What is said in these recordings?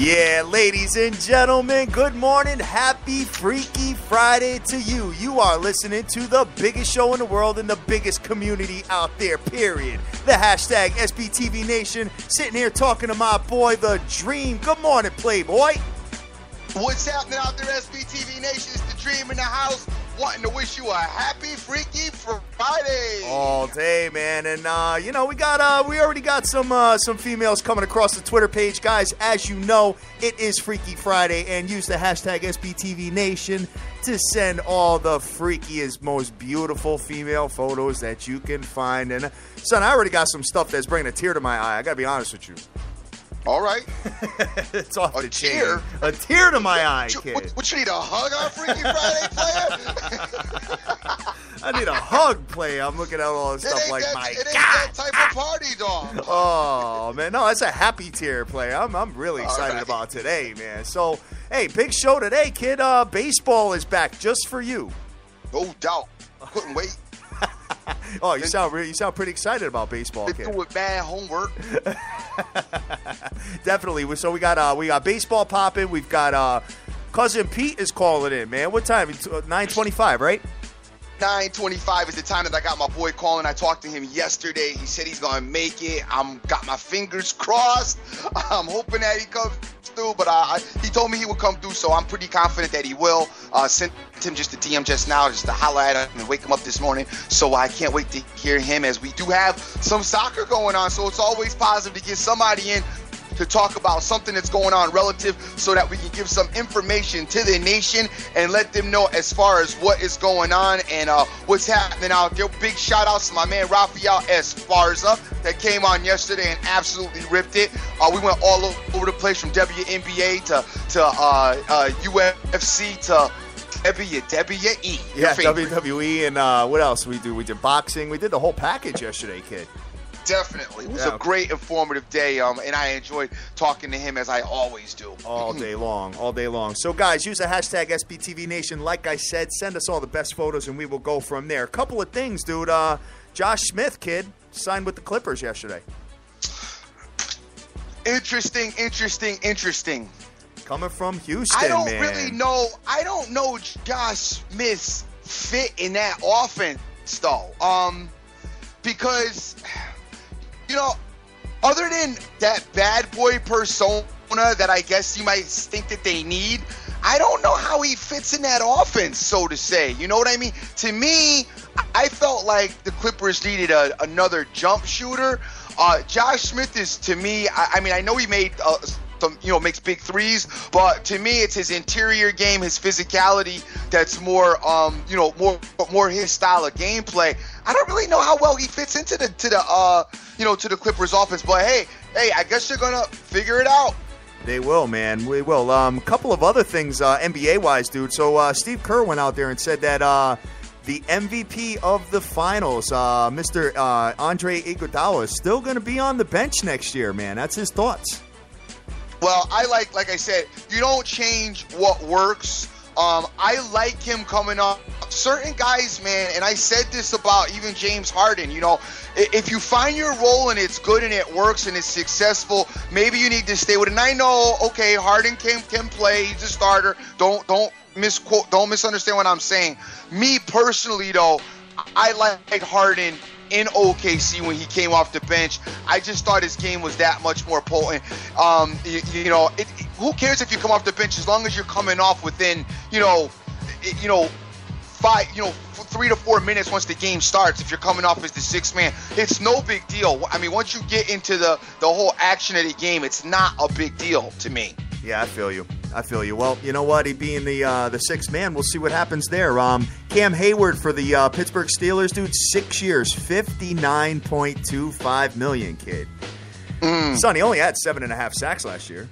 Yeah, ladies and gentlemen, good morning. Happy Freaky Friday to you. You are listening to the biggest show in the world and the biggest community out there, period. The hashtag SBTVNation. Sitting here talking to my boy, The Dream. Good morning, Playboy. What's happening out there, SBTV Nation? It's The Dream in the house. Wanting to wish you a happy Freaky Friday. All day, man. And, we already got some females coming across the Twitter page. Guys, as you know, it is Freaky Friday. And use the hashtag SBTVNation to send all the freakiest, most beautiful female photos that you can find. And, son, I already got some stuff that's bringing a tear to my eye. I got to be honest with you. All right. It's off a the tear? chain. A tear to my eye, kid. What, you need a hug on Freaky Friday, player? I need a hug, player. I'm looking at all this stuff like, my God. It ain't God. that type of party, dog. Oh, man. No, that's a happy tear, player. I'm really excited about today, man. So, hey, big show today, kid. Baseball is back just for you. No doubt. Couldn't wait. Oh, you sound pretty excited about baseball, kid. Been doing bad homework. Definitely. So we got baseball popping. We've got cousin Pete is calling in, man. What time? It's 9:25, right? 9:25 is the time that I got my boy calling. I talked to him yesterday. He said he's gonna make it. Got my fingers crossed. I'm hoping that he comes through, but he told me he would come through, so I'm pretty confident that he will. Sent him just a DM just now, just to holler at him and wake him up this morning. So I can't wait to hear him, as we do have some soccer going on. So it's always positive to get somebody in to talk about something that's going on relative, so that we can give some information to the nation and let them know as far as what is going on and what's happening out there. Big shout outs to my man Rafael Esparza that came on yesterday and absolutely ripped it. We went all over the place, from WNBA to UFC to WWE. Yeah, WWE, and what else we do? We did boxing. We did the whole package yesterday, kid. Definitely. It was a great, informative day, and I enjoyed talking to him, as I always do. All day long. So, guys, use the hashtag SBTVNation. Like I said, send us all the best photos, and we will go from there. A couple of things, dude. Josh Smith, kid, signed with the Clippers yesterday. Interesting. Coming from Houston, I don't man. really know. I don't know Josh Smith's fit in that offense, though. Because, other than that bad boy persona that I guess you might think that they need, I don't know how he fits in that offense, so to say. You know what I mean? To me, I felt like the Clippers needed another jump shooter. Josh Smith is, to me, I know he made makes big threes, but to me, it's his interior game, his physicality that's more his style of gameplay. I don't really know how well he fits into the Clippers offense, but hey, I guess they're gonna figure it out. They will, man. We will. A couple of other things, NBA-wise, dude. So Steve Kerr went out there and said that the MVP of the finals, Mr. Andre Iguodala, is still going to be on the bench next year, man. That's his thoughts. Well, like I said, you don't change what works. I like him coming up. Certain guys, man, and I said this about even James Harden, if you find your role and it's good and it works and it's successful, maybe you need to stay with it. And I know, okay, Harden can play. He's a starter. Don't misunderstand what I'm saying. Me personally, though, I like Harden in OKC when he came off the bench. I just thought his game was that much more potent. Who cares if you come off the bench, as long as you're coming off within 3 to 4 minutes once the game starts. If you're coming off as the sixth man, it's no big deal. I mean, once you get into the whole action of the game, it's not a big deal to me. Yeah, I feel you. I feel you. Well, you know what? He being the sixth man, we'll see what happens there. Cam Hayward for the Pittsburgh Steelers, dude, 6 years, $59.25 million, kid. Son, he only had 7.5 sacks last year.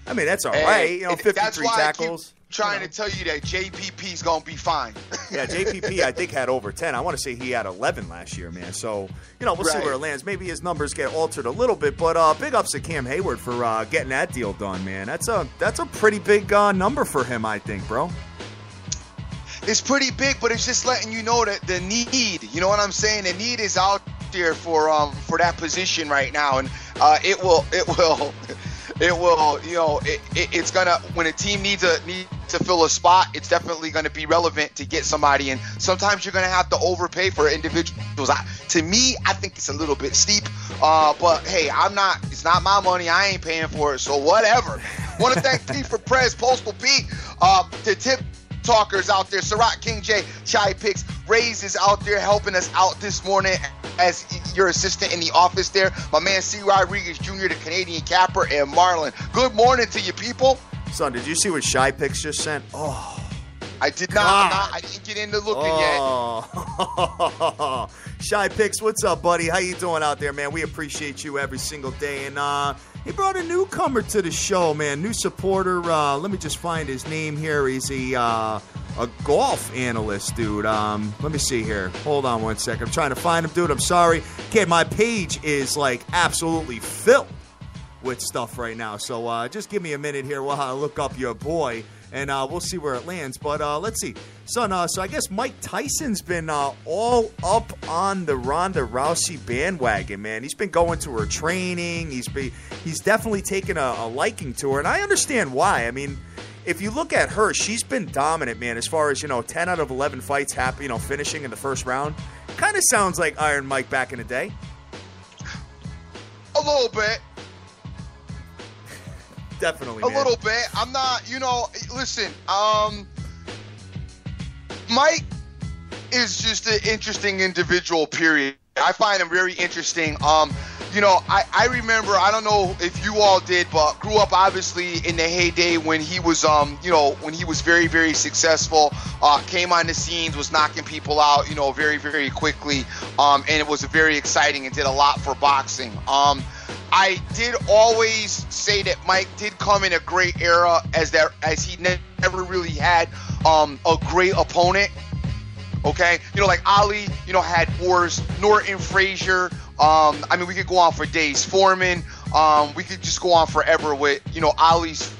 I mean, that's all right. You know, 53 tackles. Trying to tell you that JPP's going to be fine. Yeah, JPP, I think, had over 10. I want to say he had 11 last year, man. So, you know, we'll see where it lands. Maybe his numbers get altered a little bit, but big ups to Cam Hayward for getting that deal done, man. That's a pretty big number for him, I think, bro. It's pretty big, but it's just letting you know that the need, you know what I'm saying? The need is out there for that position right now, and it will, you know, it's gonna, when a team needs to fill a spot, it's definitely gonna be relevant to get somebody, and sometimes you're gonna have to overpay for individuals. To me, I think it's a little bit steep, but hey, it's not my money, I ain't paying for it, so whatever. Want to thank Pete for Prez, Postal Pete, the tip talkers out there, Sarat King J, Chai Picks, Rays is out there helping us out this morning as your assistant in the office there. My man C. Rodriguez Jr., the Canadian Capper, and Marlon. Good morning to you, people. Son, did you see what Shy Picks just sent? Oh, I did not. I didn't get into looking yet. Shy Picks, what's up, buddy? How you doing out there, man? We appreciate you every single day. And he brought a newcomer to the show, man. New supporter. Let me just find his name here. He's a golf analyst, dude. Let me see here. Hold on one second. I'm trying to find him, dude. I'm sorry. Okay, my page is like absolutely filled with stuff right now. So just give me a minute here while I look up your boy, and we'll see where it lands. But let's see. Son, so I guess Mike Tyson's been all up on the Ronda Rousey bandwagon, man. He's been going to her training. He's definitely taken a liking to her, and I understand why. I mean, if you look at her, she's been dominant, man, as far as, 10 out of 11 fights finishing in the first round. Kind of sounds like Iron Mike back in the day. A little bit. Definitely, man. A little bit. I'm not, listen, Mike is just an interesting individual, period. I find him very interesting. I remember, I don't know if you all did, but grew up obviously in the heyday when he was, when he was very, very successful, came on the scenes, was knocking people out, very, very quickly, and it was very exciting and did a lot for boxing. I did always say that Mike did come in a great era as he never really had a great opponent. Okay, like Ali, had wars, Norton, Frazier. We could go on for days. Foreman. We could just go on forever with Ali's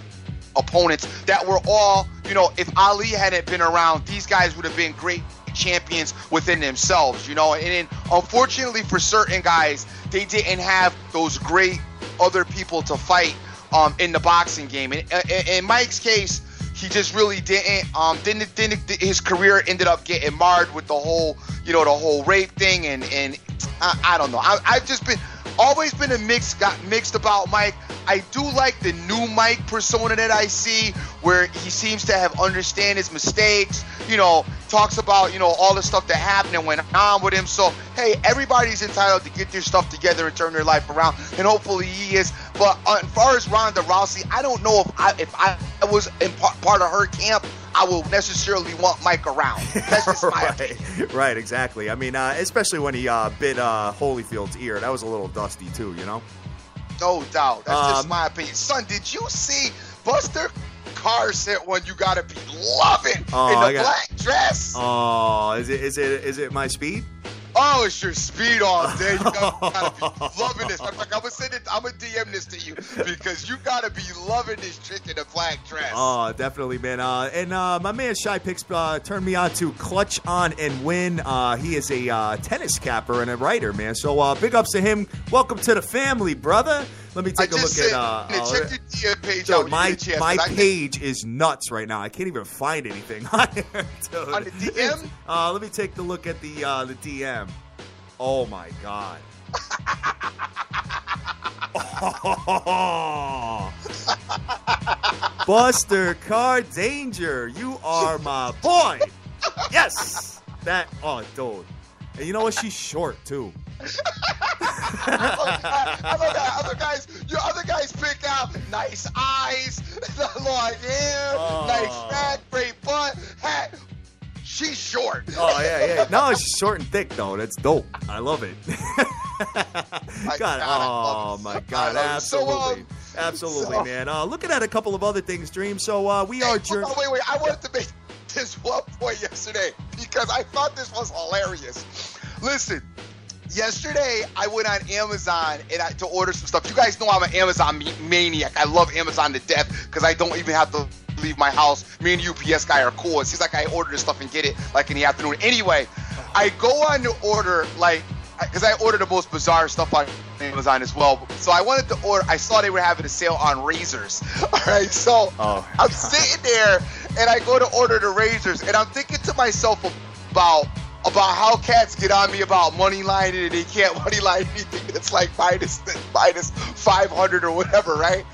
opponents that were all, if Ali hadn't been around, these guys would have been great champions within themselves, and then unfortunately for certain guys, they didn't have those great other people to fight in the boxing game. And in Mike's case, he just really didn't. His career ended up getting marred with the whole rape thing, and I don't know. I've just always been mixed about Mike. I do like the new Mike persona that I see, where he seems to have understand his mistakes, talks about, all the stuff that happened and went on with him. So, hey, everybody's entitled to get their stuff together and turn their life around, and hopefully he is. But as far as Ronda Rousey, I don't know if I was in part of her camp, I will necessarily want Mike around. That's just my opinion. Right, exactly. I mean, especially when he bit Holyfield's ear. That was a little dusty too, No doubt. That's just my opinion. Son, did you see Buster Carr sent one you gotta be loving in the black dress? Oh, is it my speed? Oh, it's your speed all day. You gotta be loving this. I'm gonna DM this to you because you gotta be loving this chick in the black dress. Oh, definitely, man. And my man Shy Picks turned me on to Clutch On and Win. He is a tennis capper and a writer, man. So big ups to him. Welcome to the family, brother. Let me take a look at. Check your DM page dude, out. My page is nuts right now. I can't even find anything on here, dude. On the DM? Let me take a look at the DM. Oh my God. Oh. Buster Car Danger, you are my boy. Yes. That. Oh, dude. And you know what? She's short too. Your other guys pick out nice eyes, long hair, nice back, great butt, hat. She's short. Oh, yeah. No, she's short and thick, though. That's dope. I love it. My God. Absolutely. Absolutely, man. Looking at a couple of other things, Dream. So we are... Wait. I wanted to make this one point yesterday because I thought this was hilarious. Listen. Yesterday, I went on Amazon to order some stuff. You guys know I'm an Amazon maniac. I love Amazon to death because I don't even have to leave my house. Me and UPS guy are cool. It seems like I order this stuff and get it like in the afternoon. Anyway, I go on to order because I order the most bizarre stuff on Amazon as well. So I wanted to order. I saw they were having a sale on razors. All right, so I'm sitting there and I go to order the razors and I'm thinking to myself about how cats get on me about money lining and they can't money line anything that's like minus 500 or whatever, right?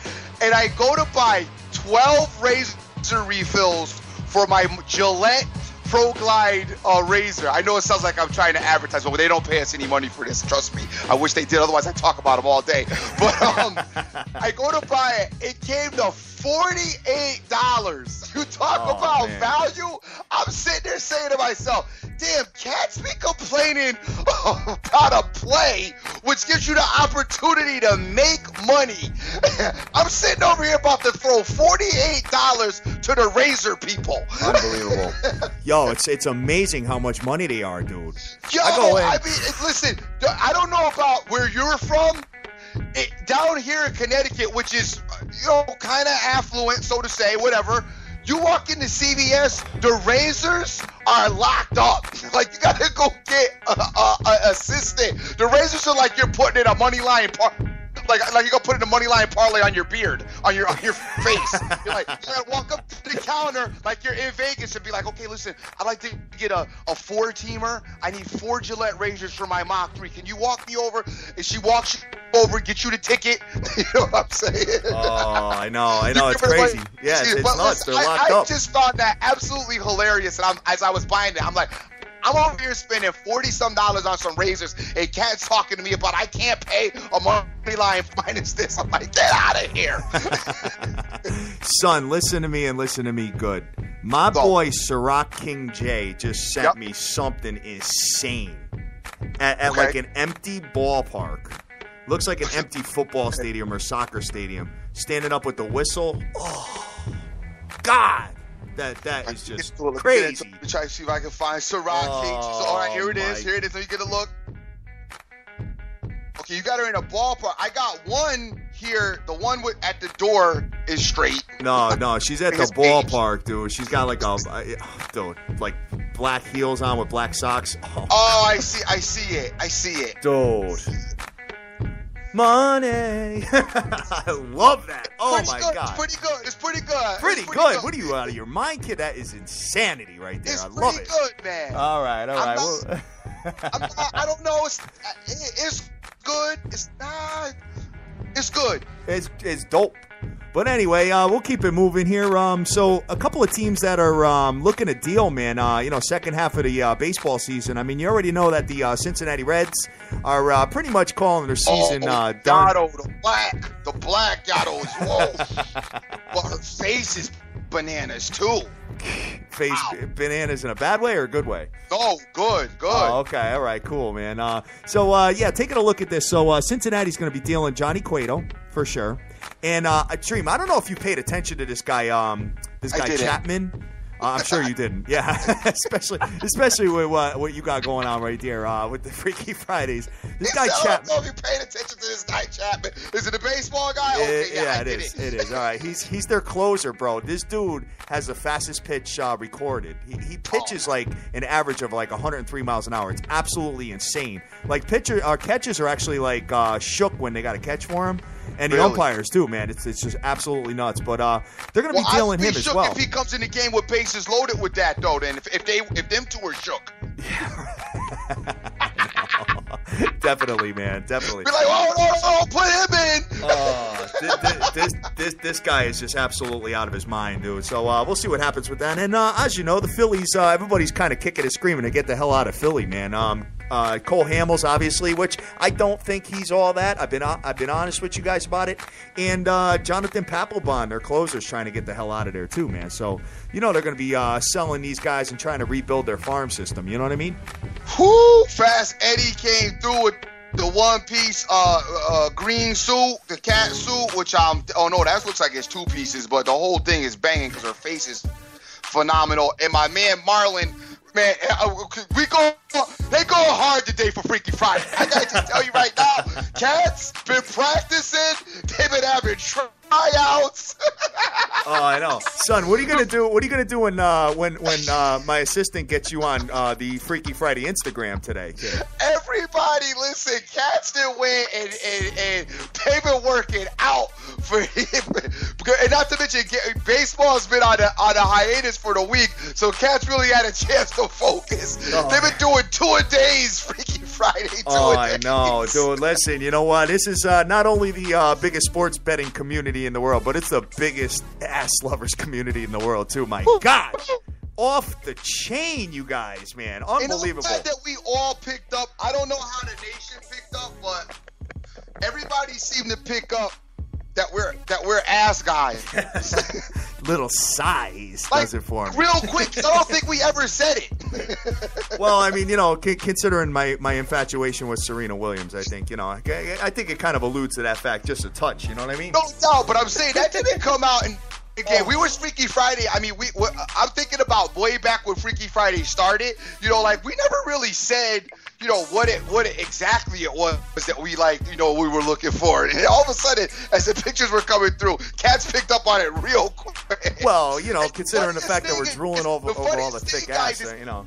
And I go to buy 12 razor refills for my Gillette Pro Glide razor. I know it sounds like I'm trying to advertise, but they don't pay us any money for this. Trust me. I wish they did. Otherwise, I'd talk about them all day. But I go to buy it. It came to $48. You talk about value? I'm sitting there saying to myself, damn, cats be complaining about a play which gives you the opportunity to make money. I'm sitting over here about to throw $48 to the razor people. Unbelievable. Yo, it's amazing how much money they are, dude. Yo, I mean, listen, I don't know about where you're from. Down here in Connecticut, which is, kind of affluent, so to say, whatever. You walk into CVS, the razors are locked up. Like, you gotta go get an assistant. The razors are like you're putting in a money line like you're gonna put in a money line parlay on your beard, on your face. You're like, you gotta walk up to the counter like you're in Vegas and be like, okay, listen, I'd like to get a 4-teamer. I need 4 Gillette razors for my Mach 3. Can you walk me over? And she walks over, get you the ticket. You know what I'm saying? Oh, I know. It's crazy. Yeah, it's nuts. They're locked up. I just found that absolutely hilarious. And as I was buying it, I'm like, I'm over here spending $40-some on some razors, and Cat's talking to me about I can't pay a money line minus this. I'm like, get out of here. Son, listen to me and listen to me good. My boy Ciroc King J just sent me something insane at like an empty ballpark. Looks like an empty football stadium or soccer stadium. Standing up with the whistle. Oh, God. That is just crazy. Let me try to see if I can find Ciroc King. All right, here it is. Here it is. Let me get a look. Okay, you got her in a ballpark. I got one here. The one at the door is straight. No, she's at the ballpark, dude. She's got like like black heels on with black socks. Oh, I see it. Dude. Money. I love that. Oh, my God. It's pretty good. Pretty good. What are you, out of your mind, kid? That is insanity right there. I love it. It's pretty good, man. All right. I don't know. It's good. It's not. It's good. It's dope. But anyway, we'll keep it moving here. So a couple of teams that are looking to deal, man. Second half of the baseball season. I mean, you already know that the Cincinnati Reds are pretty much calling their season done. Yotto, the black Yotto is whoa. But her face is bananas too. Bananas in a bad way or a good way? Oh, good. Oh, okay, all right, cool, man. Taking a look at this. So Cincinnati's going to be dealing Johnny Cueto for sure. And Dream, I don't know if you paid attention to this guy Chapman. I'm sure you didn't. Yeah, especially with what you got going on right there with the Freaky Fridays. This guy Chapman. I don't know if you paid attention to this guy Chapman. Is it a baseball guy? Okay, it is. It is. All right, he's their closer, bro. This dude has the fastest pitch recorded. He pitches like an average of like 103 miles an hour. It's absolutely insane. Like catches are actually like shook when they got a catch for him. And the umpires too, man. It's just absolutely nuts. But they're going to be dealing him as well. If he comes in the game with bases loaded with that, though, then if them two are shook. Definitely, man. Definitely. Be like, oh, put him in. This guy is just absolutely out of his mind, dude. So we'll see what happens with that. And as you know, the Phillies, everybody's kind of kicking and screaming to get the hell out of Philly, man. Cole Hamels, obviously, which I don't think he's all that. I've been honest with you guys about it. And Jonathan Papelbon, their closer's trying to get the hell out of there too, man. So you know they're going to be selling these guys and trying to rebuild their farm system. You know what I mean? Whoo! Fast Eddie came through with the one-piece green suit, the cat suit, which that looks like it's two pieces, but the whole thing is banging because her face is phenomenal. And my man Marlon, man, they go hard today for Freaky Friday. I gotta just tell you right now, Cat's been practicing. They've been having tryouts. Oh, I know, son. What are you gonna do? What are you gonna do when my assistant gets you on the Freaky Friday Instagram today, kid? Everybody, listen. Cats did win, and they've been working out for him. And not to mention, baseball's been on a hiatus for the week, so Cats really had a chance to focus. Oh. They've been doing 2-a-days, Freaky Friday. Oh, I know, dude. Listen, you know what? This is not only the biggest sports betting community in the world, but it's the biggest ass lovers community in the world too. My God, off the chain, you guys, man, unbelievable. And that we all picked up. I don't know how the nation picked up, but everybody seemed to pick up that we're ass guys. Little size does it for me. Real quick, I don't think we ever said it. Well, I mean, you know, considering my infatuation with Serena Williams, I think, you know, I think it kind of alludes to that fact just a touch. You know what I mean? No doubt, but I'm saying that didn't come out and. Again, we were Freaky Friday. I mean, I'm thinking about way back when Freaky Friday started. You know, like we never really said, you know, what exactly it was that we we were looking for. And all of a sudden, as the pictures were coming through, Cats picked up on it real quick. Well, you know, considering the fact that we're drooling over all the thick ass, you know,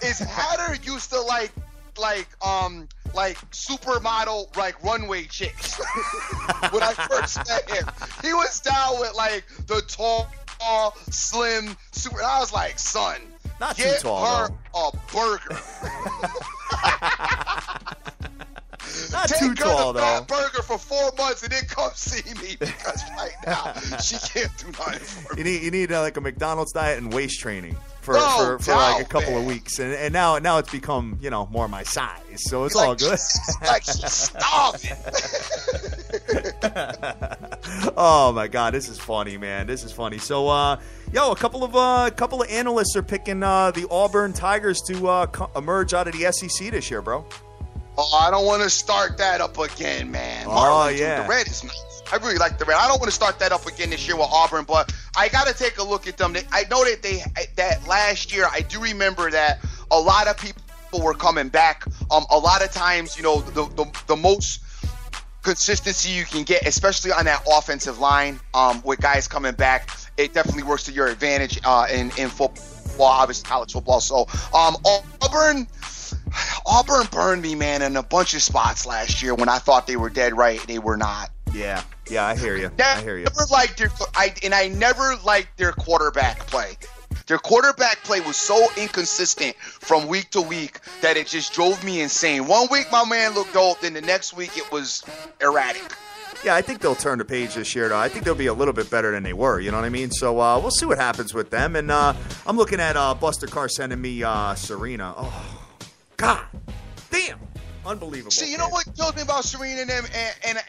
is Hatter used to like supermodel runway chicks. When I first met him, he was down with the tall, slim, super. And I was like, son, not get too tall, her though. a burger. Not too tall, though. Take her a burger for 4 months and then come see me, because right now she can't do nothing for me. You need like a McDonald's diet and waist training for like a couple of weeks, and now it's become, you know, more my size, so it's all good. She's starving. Oh my God, this is funny, man. This is funny. So, a couple of analysts are picking the Auburn Tigers to emerge out of the SEC this year, bro. Oh, I don't want to start that up again, man. Yeah. The Red is nice. I really like the Red. I don't want to start that up again this year with Auburn, but I got to take a look at them. I know that last year, I do remember that a lot of people were coming back. A lot of times, you know, the most consistency you can get, especially on that offensive line, with guys coming back, it definitely works to your advantage in football, obviously college football. So Auburn burned me, man, in a bunch of spots last year when I thought they were dead right. They were not. Yeah, I hear you. I never liked their quarterback play. Their quarterback play was so inconsistent from week to week that it just drove me insane. 1 week my man looked dope, then the next week it was erratic. Yeah, I think they'll turn the page this year, though. I think they'll be a little bit better than they were, you know what I mean? So we'll see what happens with them. And I'm looking at Buster Carr sending me Serena. Oh, God damn. Unbelievable. See, you know what kills me about Serena and them, and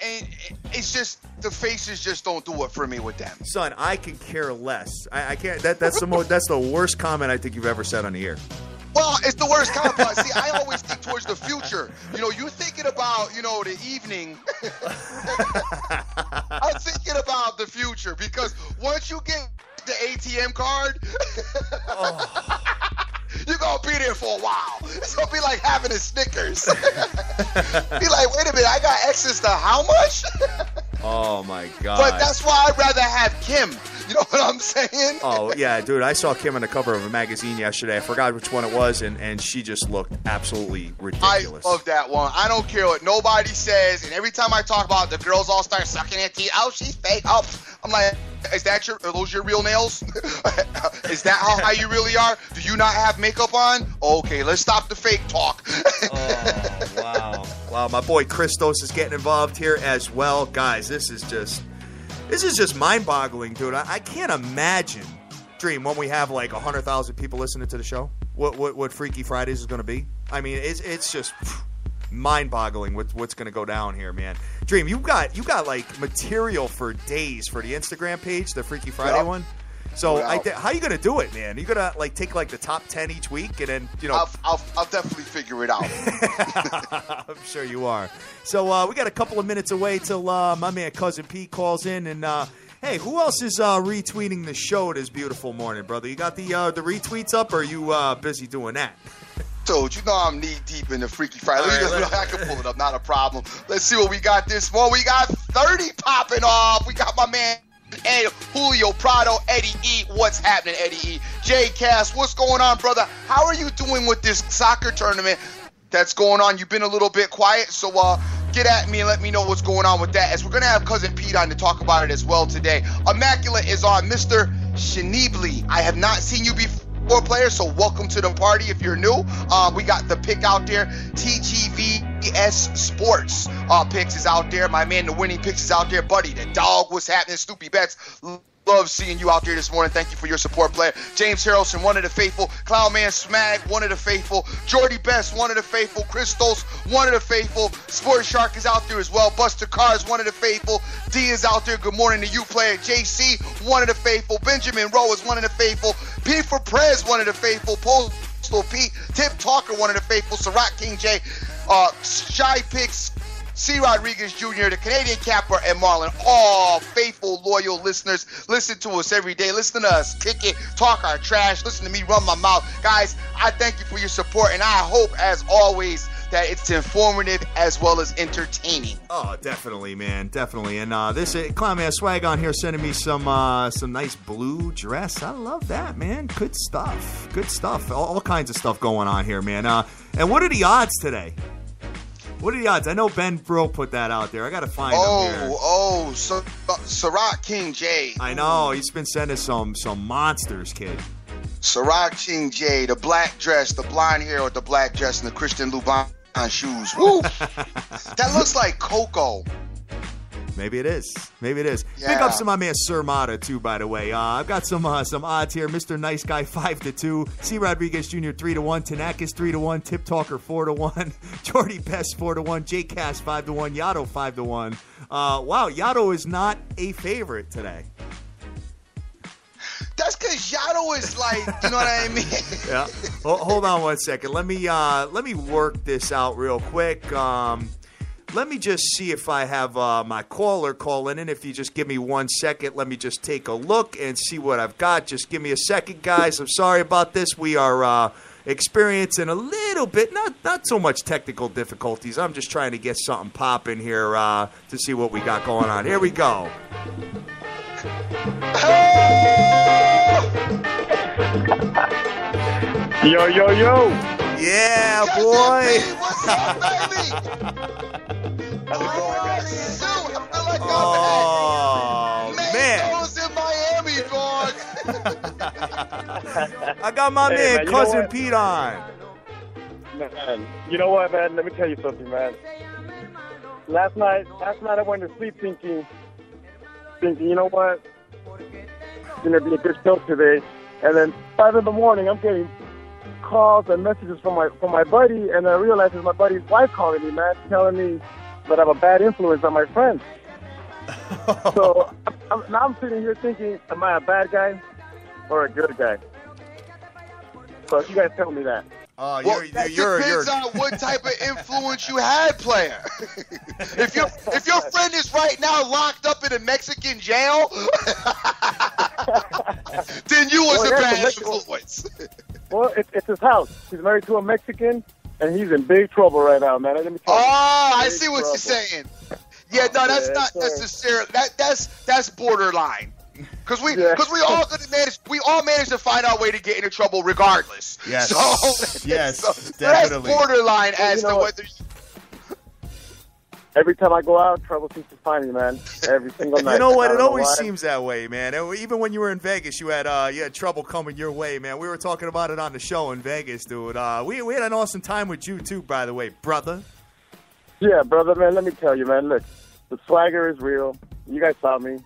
it's just the faces just don't do it for me with them. Son, I can care less. I can't. That's the worst comment I think you've ever said on the air. Well, it's the worst comment. See, I always think towards the future. You know, you're thinking about, you know, the evening. I'm thinking about the future because once you get the ATM card, you're going to be there for a while. It's going to be like having a Snickers. Be like, wait a minute, I got access to how much? Oh, my God. But that's why I'd rather have Kim. You know what I'm saying? Oh, yeah, dude. I saw Kim on the cover of a magazine yesterday. I forgot which one it was, and she just looked absolutely ridiculous. I love that one. I don't care what nobody says, and every time I talk about it, the girls all start sucking their teeth. Oh, she's fake. Oh, I'm like, are those your real nails? Is that how high you really are? Do you not have makeup on? Okay, let's stop the fake talk. Oh, wow. Wow, my boy Christos is getting involved here as well. Guys, this is just mind-boggling, dude. I can't imagine, Dream, when we have like 100,000 people listening to the show, what Freaky Fridays is going to be. I mean, it's just mind-boggling what's going to go down here, man. Dream, you got like material for days for the Instagram page, the Freaky Friday one. So how are you going to do it, man? Are you going to like take like the top 10 each week and then, you know? I'll definitely figure it out. I'm sure you are. So we got a couple of minutes away till my man Cousin Pete calls in. And, hey, who else is retweeting the show this beautiful morning, brother? You got the retweets up, or are you busy doing that? Dude, you know I'm knee-deep in the Freaky Friday. Right, I can pull it up, not a problem. Let's see what we got this morning. We got 30 popping off. We got my man Julio Prado, Eddie E. What's happening, Eddie E? Jay Cass, what's going on, brother? How are you doing with this soccer tournament that's going on? You've been a little bit quiet, so get at me and let me know what's going on with that, as we're going to have Cousin Pete on to talk about it as well today. Immaculate is on. Mr. Shanibli, I have not seen you before, player, so welcome to the party if you're new. We got the pick out there. TGVS Sports picks is out there. My man, the winning picks is out there. Buddy, the dog, what's happening? Stoopy Bets. Love seeing you out there this morning. Thank you for your support, player. James Harrelson, one of the faithful. Clown Man Smag, one of the faithful. Jordy Best, one of the faithful. Christos, one of the faithful. Sport Shark is out there as well. Buster Cars, one of the faithful. D is out there. Good morning to you, player. JC, one of the faithful. Benjamin Rowe is one of the faithful. P for Prez, one of the faithful. Postal Pete, Tip Talker, one of the faithful. Sarat King J, Shy Picks, C. Rodriguez Jr., the Canadian Capper, and Marlon. All faithful, loyal listeners. Listen to us every day. Listen to us kick it, talk our trash. Listen to me run my mouth. Guys, I thank you for your support, and I hope, as always, that it's informative as well as entertaining. Oh, definitely, man. Definitely. And this Clown Man Swag on here sending me some nice blue dress. I love that, man. Good stuff. Good stuff. All kinds of stuff going on here, man. And what are the odds today? What are the odds? I know Ben Brill put that out there. I got to find him here. Sarat King J. I know. He's been sending some monsters, kid. Sarat King J, the black dress, the blonde hair with the black dress, and the Christian Louboutin shoes. Woo! That looks like Coco. Maybe it is. Maybe it is. Yeah. Pick up some of my man Sir Mata, too, by the way. I've got some odds here. Mr. Nice Guy, 5-2. C. Rodriguez Jr., 3-1. Tanakis, 3-1. Tip Talker, 4-1. Jordy Best, 4-1. J. Cass, 5-1. Yato, 5-1. Wow, Yato is not a favorite today. That's because Yato is like, you know what I mean? Yeah. Hold on one second. Let me work this out real quick. Let me just see if I have my caller calling in. If you just give me 1 second, let me just take a look and see what I've got. Just give me a second, guys. I'm sorry about this. We are experiencing a little bit, not so much technical difficulties. I'm just trying to get something popping here to see what we got going on. Here we go. Yo, yo, yo. Yeah, boy. What's up, baby? How's it going, guys? I feel like Oh, man. in Miami, dog. I got my man, man, Cousin Pete on. Man, you know what, man? Let me tell you something, man. Last night I went to sleep thinking, you know what? It's going to be a good show today. And then 5 in the morning, I'm getting calls and messages from my buddy, and I realized it's my buddy's wife calling me, man, telling me that I'm a bad influence on my friends. So now I'm sitting here thinking, am I a bad guy or a good guy? So you guys tell me that. Well, that depends on what type of influence you had, player. If your friend is right now locked up in a Mexican jail, then you was a bad influence. Well, it's his house. He's married to a Mexican, and he's in big trouble right now, man. Let me tell you. I see what you're saying. Yeah, no, that's not necessarily. That's borderline. Because we all gonna manage. We all manage to find our way to get into trouble regardless. Yes. So Definitely. that's borderline as to whether. Every time I go out, trouble seems to find me, man. Every single night. You know what? It always seems that way, man. Even when you were in Vegas, you had trouble coming your way, man. We were talking about it on the show in Vegas, dude. We had an awesome time with you too, by the way, brother. Yeah, brother, man, let me tell you, man, look, the swagger is real. You guys saw me.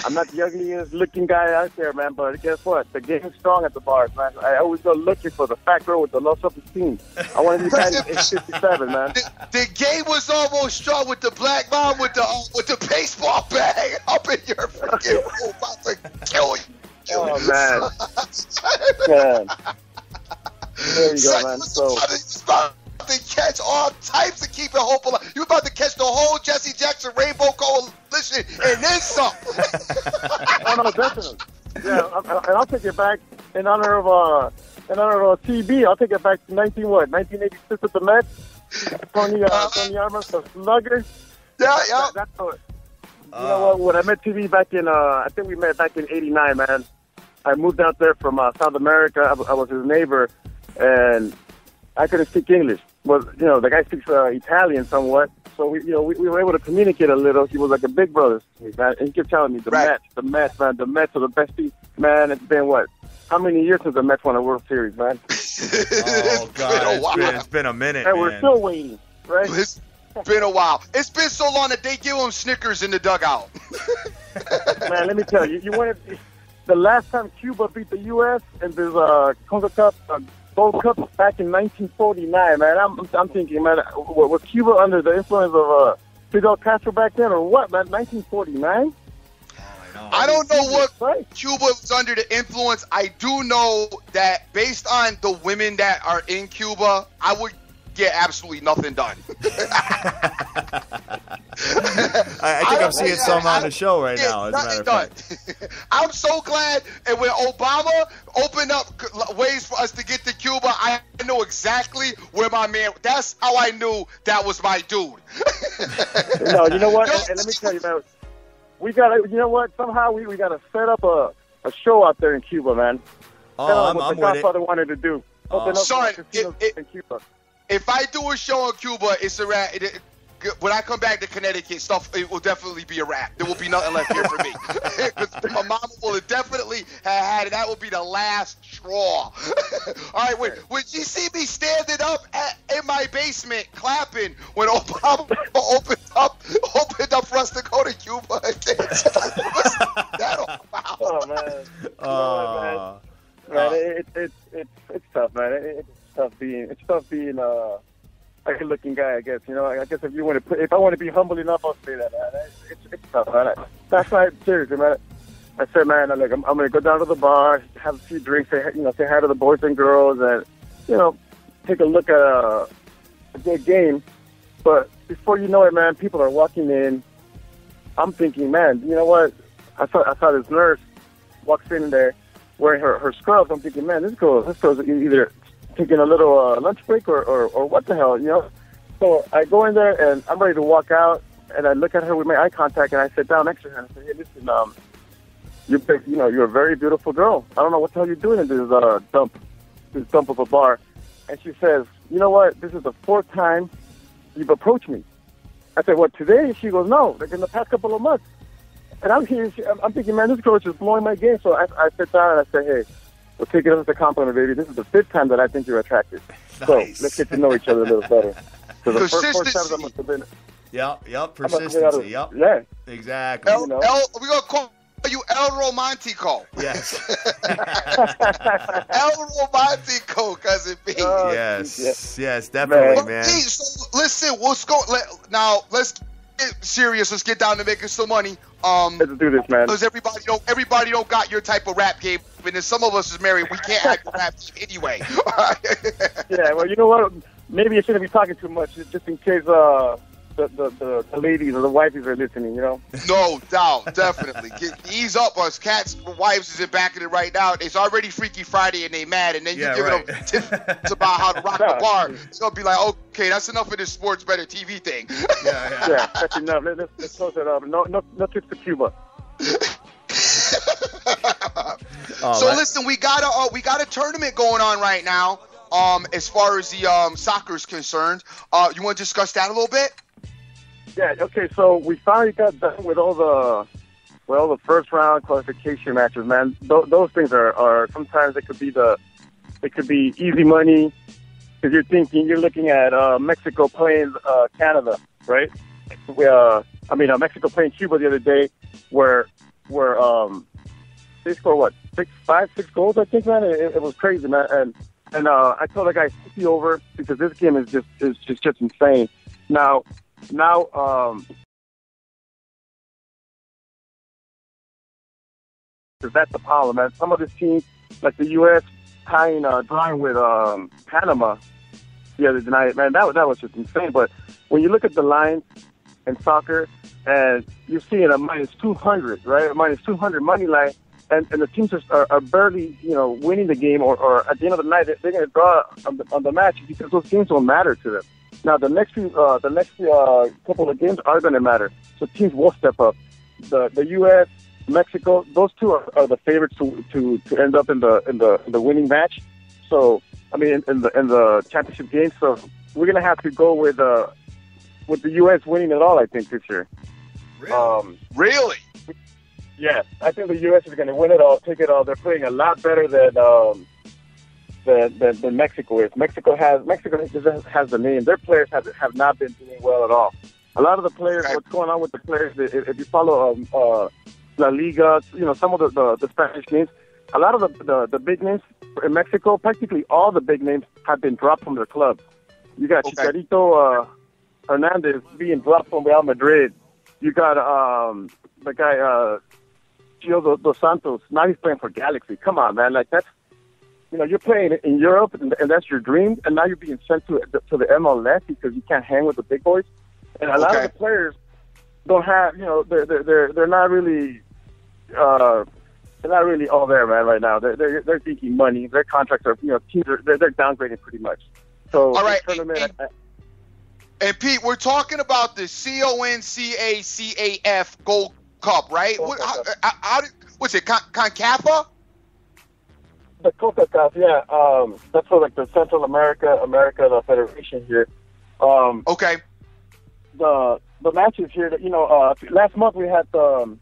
I'm not the ugliest looking guy out there, man, but guess what? The game's strong at the bars, man. I always go looking for the fat girl with the low self-esteem. I want to be back at 57, man. The game was almost strong with the black mom with the baseball bag up in your freaking room, about to kill you. Oh, man. Man. There you go, man. So, to catch all types of keeping hope alive. You about to catch the whole Jesse Jackson Rainbow Coalition and then some. Oh, no, definitely. Yeah, and I'll take it back in honor of TB. I'll take it back to 1986 at the Mets. Tony Armas, the slugger. Yeah, yeah. That's what. You know what? When I met TB back in, I think we met back in '89, man. I moved out there from South America. I was his neighbor, and I couldn't speak English. Well, the guy speaks Italian somewhat, so we were able to communicate a little. He was like a big brother to me, man. And he kept telling me the Mets, man, the Mets are the best team, man. It's been what? How many years since the Mets won a World Series, man? Oh God, it's been a minute, and man. we're still waiting, right? It's been a while. It's been so long that they give them Snickers in the dugout. Man, let me tell you, the last time Cuba beat the U.S. in this CONCACAF Gold Cup back in 1949, man. I'm thinking, man, was Cuba under the influence of Fidel Castro back then, or what, man? 1949? I don't know what Cuba was under the influence. I do know that based on the women that are in Cuba, I would get absolutely nothing done. I think I'm seeing some on the show right now, as a matter of fact. I'm so glad, and when Obama opened up ways for us to get to Cuba, I know exactly where my man, that's how I knew that was my dude. No, you know what? And let me tell you, man, we got to, you know what? Somehow we got to set up a show out there in Cuba, man. Oh, I'm what the with Godfather wanted to do. Open up son, casinos in Cuba. If I do a show in Cuba, it's a wrap. When I come back to Connecticut, it will definitely be a wrap. There will be nothing left here for me. Because my mama will definitely have had it. That will be the last straw. All right, wait. Would you see me standing up in my basement clapping when Obama opened up for us to go to Cuba again? Oh, man. Man, it's tough, man. It's tough being a good-looking guy, I guess. I guess if I want to be humble enough, I'll say that, man. It's tough, man. That's why, seriously, man. I said, man, I'm going to go down to the bar, have a few drinks, say hi to the boys and girls, and take a look at a good game. But before you know it, man, people are walking in. I'm thinking, man, you know what? I saw this nurse walks in there wearing her scrubs. I'm thinking, man, this girl's either taking a little lunch break or what the hell, So I go in there and I'm ready to walk out, and I look at her with my eye contact, and I sit down next to her and I say, hey, listen, you're a very beautiful girl. I don't know what the hell you're doing in this dump of a bar. And she says, you know what? This is the fourth time you've approached me. I said, what, today? She goes, no, like in the past couple of months. And I'm thinking, man, this girl is just blowing my game. So I sit down and I say, hey, we'll take it as a compliment, baby. This is the fifth time that I think you're attractive. Nice. So let's get to know each other a little better. So the first time I must have been. Yep, persistency. Yeah, exactly. We're gonna call you El Romantico. Yes. El Romantico, cousin B. Yes, definitely, man. So listen, let's get serious. Let's get down to making some money. Let's do this, man. Because everybody don't got your type of rap game, and then some of us is married. We can't act rap game anyway. Yeah, well, you know what? Maybe I shouldn't be talking too much, just in case the ladies or the wifeys are listening. No doubt, definitely. Ease up, us cats, wives is in back of it right now. It's already Freaky Friday and they mad, and then you give them tips about how to rock the bar. It's gonna be like, okay, that's enough of this sports better TV thing. Yeah, that's enough. Let's close it up. No trips to Cuba. Listen, we got a tournament going on right now. As far as the soccer is concerned, you want to discuss that a little bit? Yeah. Okay. So we finally got done with all the first round qualification matches, man. Those things are sometimes it could be easy money because you're looking at Mexico playing Canada, right? Mexico playing Cuba the other day, where they scored what, 6 goals, I think, man. It was crazy, man. And I told the guy, take the over, because this game is just insane. Now, that's the problem, man. Some of these teams, like the U.S. drawing with Panama the other night, man, that was just insane. But when you look at the lines in soccer, and you're seeing a minus 200, right? A minus 200 money line, and the teams are barely, winning the game, or at the end of the night, they're going to draw on the match, because those games don't matter to them. Now, the next couple of games are going to matter, so teams will step up. The U.S., Mexico, those two are the favorites to end up in the winning match. So, in the championship game. So we're going to have to go with the U.S. winning it all, I think, this year. Really? Yeah, I think the U.S. is going to win it all, take it all. They're playing a lot better than Mexico is. Mexico just has the name. Their players have not been doing well at all. A lot of the players, what's going on with the players? If you follow La Liga, some of the Spanish names, a lot of the big names in Mexico, practically all the big names have been dropped from their clubs. You got Chicharito Hernandez being dropped from Real Madrid. You got the guy Gio Dos Santos. Now he's playing for Galaxy. Come on, man! Like that's, you're playing in Europe, and that's your dream, and now you're being sent to the MLS because you can't hang with the big boys. And a lot of the players don't have, they're not really. They're not really all there, man. Right now, they're thinking money. Their contracts are, teams they're downgrading pretty much. So, all right. Tournament, and Pete, we're talking about the CONCACAF Gold Cup, right? What's it? CONCACAF? The CONCACAF, yeah. That's for like the Central America the federation here. Okay. The matches here, last month we had the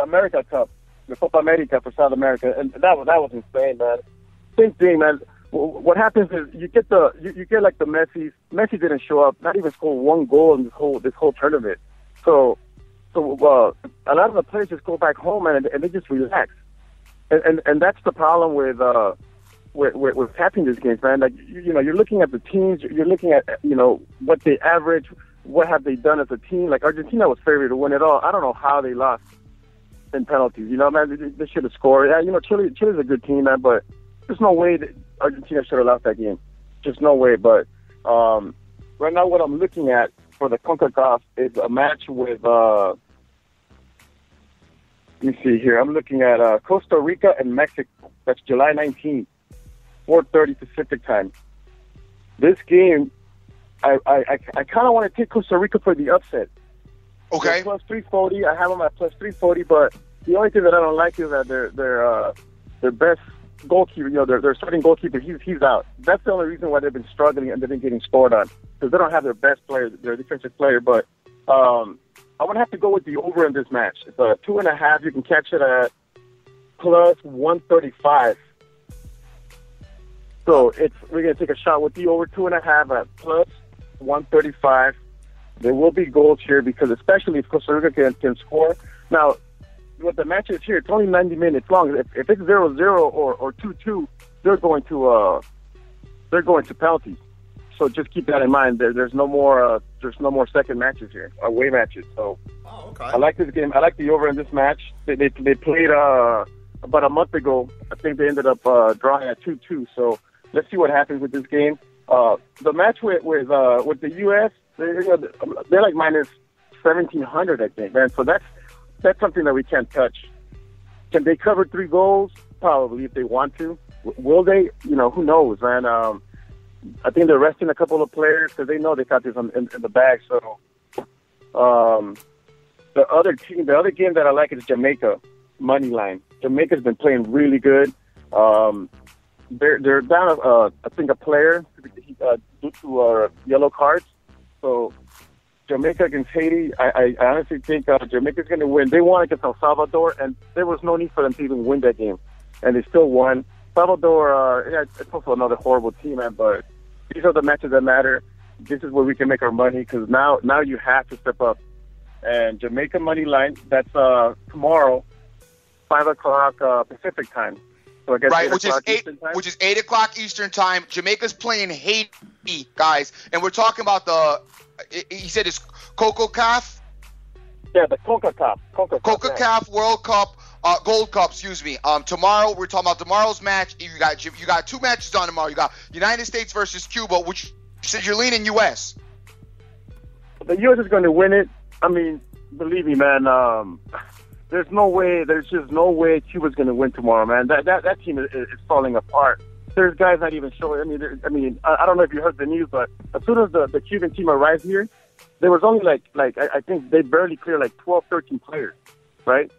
America Cup, the Copa America for South America, and that was insane, man. Same thing, man. What happens is you get like the Messi. Messi didn't show up, not even score one goal in this whole tournament. So a lot of the players just go back home, man, and they just relax. And that's the problem with tapping these games, man. Like you're looking at the teams, you're looking at what they average, what have they done as a team. Like Argentina was favored to win it all. I don't know how they lost in penalties. Man, they should have scored. Yeah, Chile's a good team, man, but there's no way that Argentina should have lost that game. Just no way. But right now, what I'm looking at for the CONCACAF is a match with. Let me see here. I'm looking at Costa Rica and Mexico. That's July 19th, 4:30 Pacific time. This game, I kind of want to take Costa Rica for the upset. Okay. They're plus 340. I have them at plus 340, but the only thing that I don't like is that their best goalkeeper, their starting goalkeeper, he's out. That's the only reason why they've been struggling and they've been getting scored on, because they don't have their best player, their defensive player. But I would have to go with the over in this match. It's 2.5. You can catch it at plus 135. So we're gonna take a shot with the over 2.5 at plus 135. There will be goals here, because especially if Costa Rica can score. Now, what the match is here, it's only 90 minutes long. If it's 0-0 or 2-2, they're going to penalties. So just keep that in mind. There's no more second matches here, away matches. So I like this game. I like the over in this match. They played about a month ago. I think they ended up drawing at 2-2. So let's see what happens with this game. The match with the U.S. They're like minus 1,700, I think, man. So that's something that we can't touch. Can they cover 3 goals? Probably, if they want to. Will they? Who knows, man. I think they're resting a couple of players because they know they got this in the bag. So the other game that I like is Jamaica money line. Jamaica's been playing really good. They're down, I think, a player due to yellow cards. So Jamaica against Haiti, I honestly think Jamaica's going to win. They won against El Salvador, and there was no need for them to even win that game, and they still won. Salvador, it's also another horrible team, man, but these are the matches that matter. this is where we can make our money, because now you have to step up. And Jamaica money line, that's tomorrow, 5 o'clock Pacific time. So I guess right, 8 which is 8 o'clock Eastern time. Jamaica's playing Haiti, guys, and we're talking about he said it's CONCACAF. Yeah, the CONCACAF World Cup, Gold Cup, excuse me. Tomorrow, we're talking about tomorrow's match. You got two matches on tomorrow. You got United States versus Cuba, which you said you're leaning U.S. The U.S. is going to win it. I mean, believe me, man. There's just no way Cuba's going to win tomorrow, man. That team is falling apart. There's guys not even showing. I mean, I don't know if you heard the news, but as soon as the Cuban team arrived here, there was only I think they barely cleared 12, 13 players, right?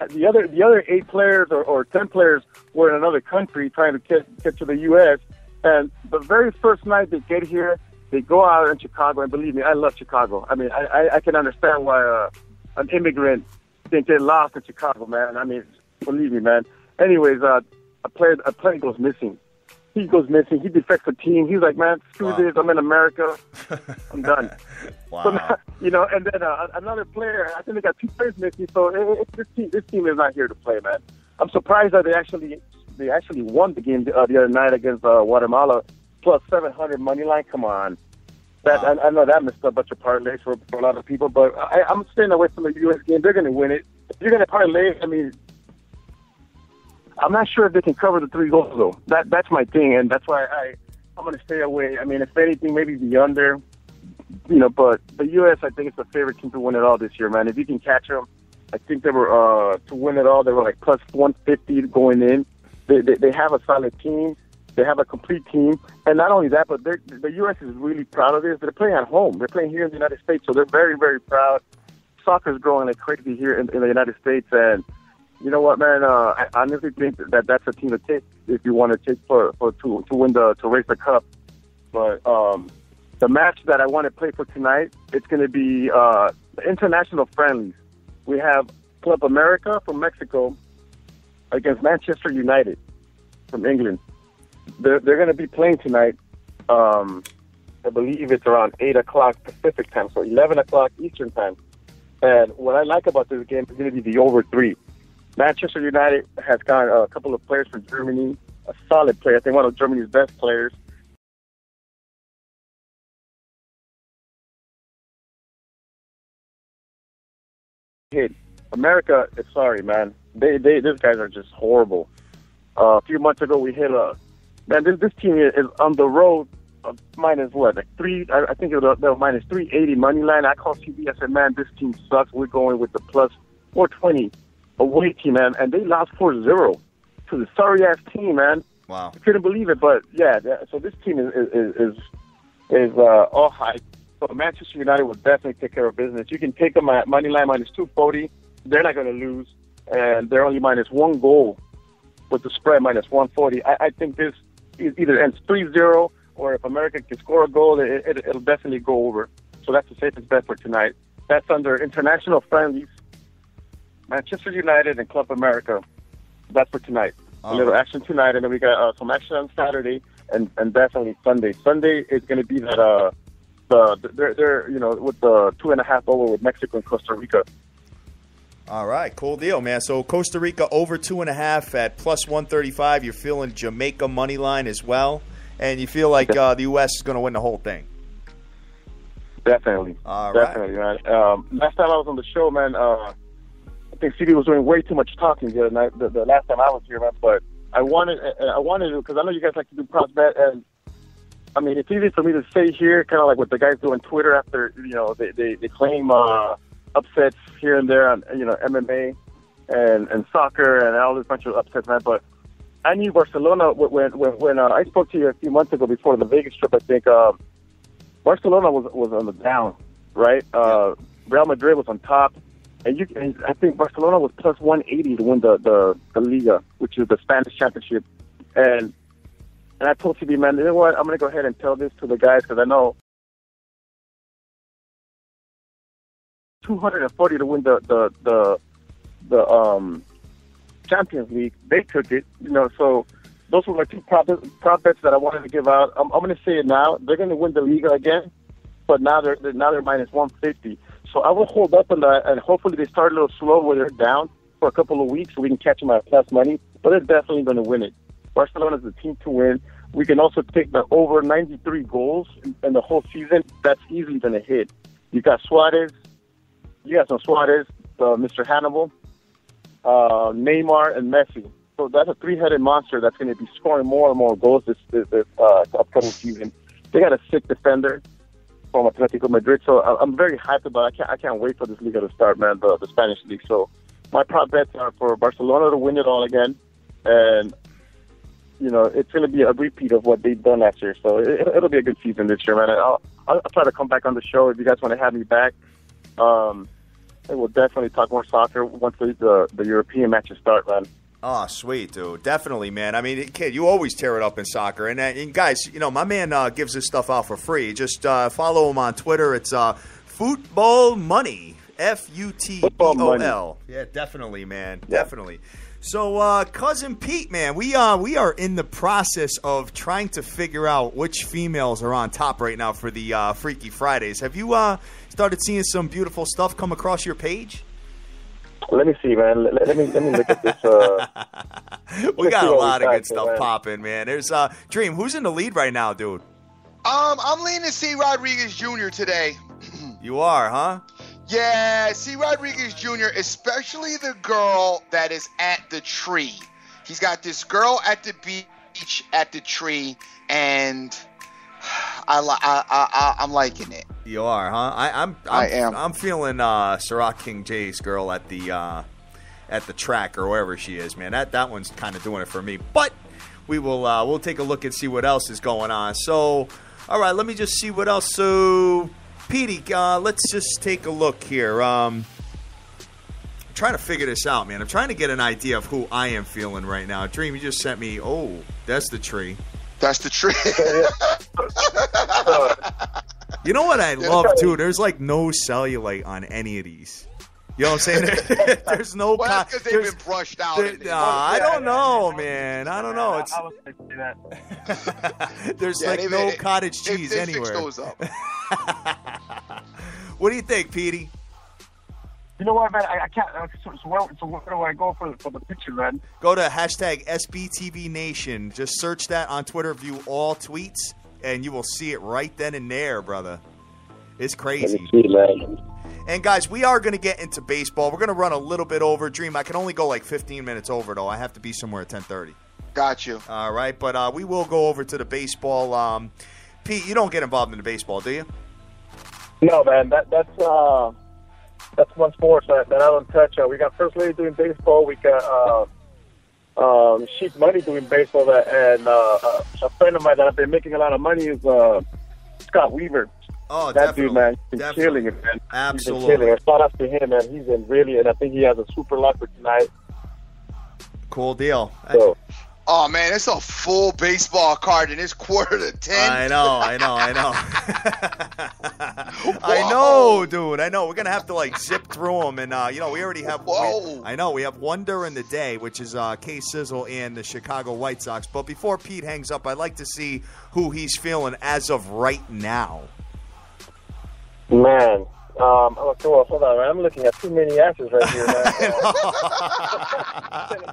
The other 8 players or 10 players were in another country trying to get to the U.S. And the very first night they get here, they go out in Chicago, and believe me, I love Chicago. I mean, I can understand why an immigrant think they're lost in Chicago, man. I mean, believe me, man. Anyways, a player goes missing. He goes missing. He defects the team. He's like, man, screw this. I'm in America. I'm done. Wow. So now, and then another player. I think they got 2 players missing. So this team is not here to play, man. I'm surprised that they actually won the game the other night against Guatemala, plus 700 money line. Come on. I know that missed a bunch of parlays for a lot of people, but I'm staying away from the U.S. game. They're going to win it. If you're going to parlay, I mean, I'm not sure if they can cover the 3 goals, though. That's my thing, and that's why I'm going to stay away. I mean, if anything, maybe the under, but the U.S., I think it's the favorite team to win it all this year, man. If you can catch them, I think they were, to win it all, they were plus 150 going in. They have a solid team. They have a complete team. And not only that, but the U.S. is really proud of this. They're playing at home. They're playing here in the United States, so they're very, very proud. Soccer's growing like crazy here in the United States, and you know what, man? I honestly think that's a team to take if you want to take to win to raise the cup. But the match that I want to play for tonight, it's going to be the international friendlies. We have Club America from Mexico against Manchester United from England. They're going to be playing tonight. I believe it's around 8 o'clock Pacific time, so 11 o'clock Eastern time. And what I like about this game is going to be the over 3. Manchester United has got a couple of players from Germany, a solid player. I think one of Germany's best players. America, sorry, man. These guys are just horrible. A few months ago, we hit this team is on the road minus what? Like 3, I think it was minus 380 money line. I called CB. I said, man, this team sucks. We're going with the plus 420 away team, man. And they lost 4-0 to the sorry-ass team, man. Wow. I couldn't believe it, but yeah, so this team is all hype. So Manchester United will definitely take care of business. You can take them at money line minus 240. They're not going to lose. And they're only minus 1 goal with the spread minus 140. I think this either ends 3-0, or if America can score a goal, it'll definitely go over. So that's the safest bet for tonight. That's under international friendlies, Manchester United and Club America. That's for tonight. A little action tonight, and then we got some action on Saturday and definitely Sunday. Sunday is going to be that they're with the 2.5 over with Mexico and Costa Rica. All right, cool deal, man. So Costa Rica over 2.5 at plus 135. You're feeling Jamaica money line as well, and you feel like the U.S. is going to win the whole thing. Definitely. All right. Definitely, man. Last time I was on the show, man, I think CB was doing way too much talking the other night. The last time I was here, man. But I wanted to, because I know you guys like to do props bet, and I mean it's easy for me to say here, kind of like what the guys do on Twitter after they claim upsets here and there on MMA and soccer and all this bunch of upsets, man. But I knew Barcelona when I spoke to you a few months ago before the Vegas trip. I think Barcelona was on the down, right? Real Madrid was on top, and I think Barcelona was plus 180 to win the Liga, which is the Spanish championship. And I told CB, man, you know what? I'm gonna go ahead and tell this to the guys because I know 240 to win the Champions League. They took it, so those were my 2 prop bets that I wanted to give out. I'm going to say it now. They're going to win the Liga again. but now they're minus 150. So I will hold up on that, and hopefully they start a little slow where they're down for a couple of weeks so we can catch them at plus money. But they're definitely going to win it. Barcelona is the team to win. We can also take the over 93 goals in the whole season. That's easily going to hit. You got Suarez. You got some Suarez, Mr. Hannibal, Neymar, and Messi. So that's a three-headed monster that's going to be scoring more and more goals this upcoming season. They got a sick defender from Atletico Madrid. So I'm very hyped about it. I can't wait for this Liga to start, man, the Spanish league. So my prop bets are for Barcelona to win it all again. And, you know, it's going to be a repeat of what they've done last year. So it'll be a good season this year, man. I'll try to come back on the show if you guys want to have me back. We'll definitely talk more soccer once the European matches start, man. Oh, sweet, dude. Definitely, man. I mean, kid, you always tear it up in soccer. And guys, you know, my man gives this stuff out for free. Just follow him on Twitter. It's Football Money, FUTBOL. Yeah, definitely, man. Yeah. Definitely. So, Cousin Pete, man, we are in the process of trying to figure out which females are on top right now for the Freaky Fridays. Have you started seeing some beautiful stuff come across your page? Let me see, man. Let me look at this. We got a lot of good stuff popping, man. There's Dream. Who's in the lead right now, dude? I'm leaning C. Rodriguez Jr. today. You are, huh? Yeah, C. Rodriguez Jr., especially the girl that is at the tree. He's got this girl at the beach at the tree, and I'm liking it. You are, huh? I am. I'm feeling Ciroc King J's girl at the track or wherever she is, man. That one's kind of doing it for me. But we'll take a look and see what else is going on. So, all right, let me just see what else. So, Petey, let's just take a look here. I'm trying to figure this out, man. I'm trying to get an idea of who I am feeling right now. Dream, you just sent me. Oh, that's the tree. That's the tree. You know what I love, too? There's, like, no cellulite on any of these. You know what I'm saying? There's no... Well, that's because they've been brushed out. I don't know, man. I don't know. I was thinking that. There's, no cottage cheese anywhere. Those up. What do you think, Petey? You know what, man? I can't... So where do I go for the picture, man? Go to hashtag SBTVNation. Just search that on Twitter, view all tweets, and you will see it right then and there, brother. It's crazy. Let me see, man. And, guys, we are going to get into baseball. We're going to run a little bit over. Dream, I can only go like 15 minutes over, though. I have to be somewhere at 10:30. Got you. All right, but we will go over to the baseball. Pete, you don't get involved in the baseball, do you? No, man. That's one sport that I don't touch. We got First Lady doing baseball. We got Sheep Money doing baseball. And a friend of mine that I've been making a lot of money is Scott Weaver. Oh, that dude, man, he's been killing it, man. Absolutely. He's been killing it. Shout out to him, man. He's been really, and I think he has a super luck for tonight. Cool deal. So, oh, man, it's a full baseball card, and it's 9:45. I know. I know, dude. I know. We're going to have to, zip through them. And, we already have we have one during the day, which is K-Sizzle and the Chicago White Sox. But before Pete hangs up, I'd like to see who he's feeling as of right now. Man, hold on, man. I'm looking at too many asses right here, man.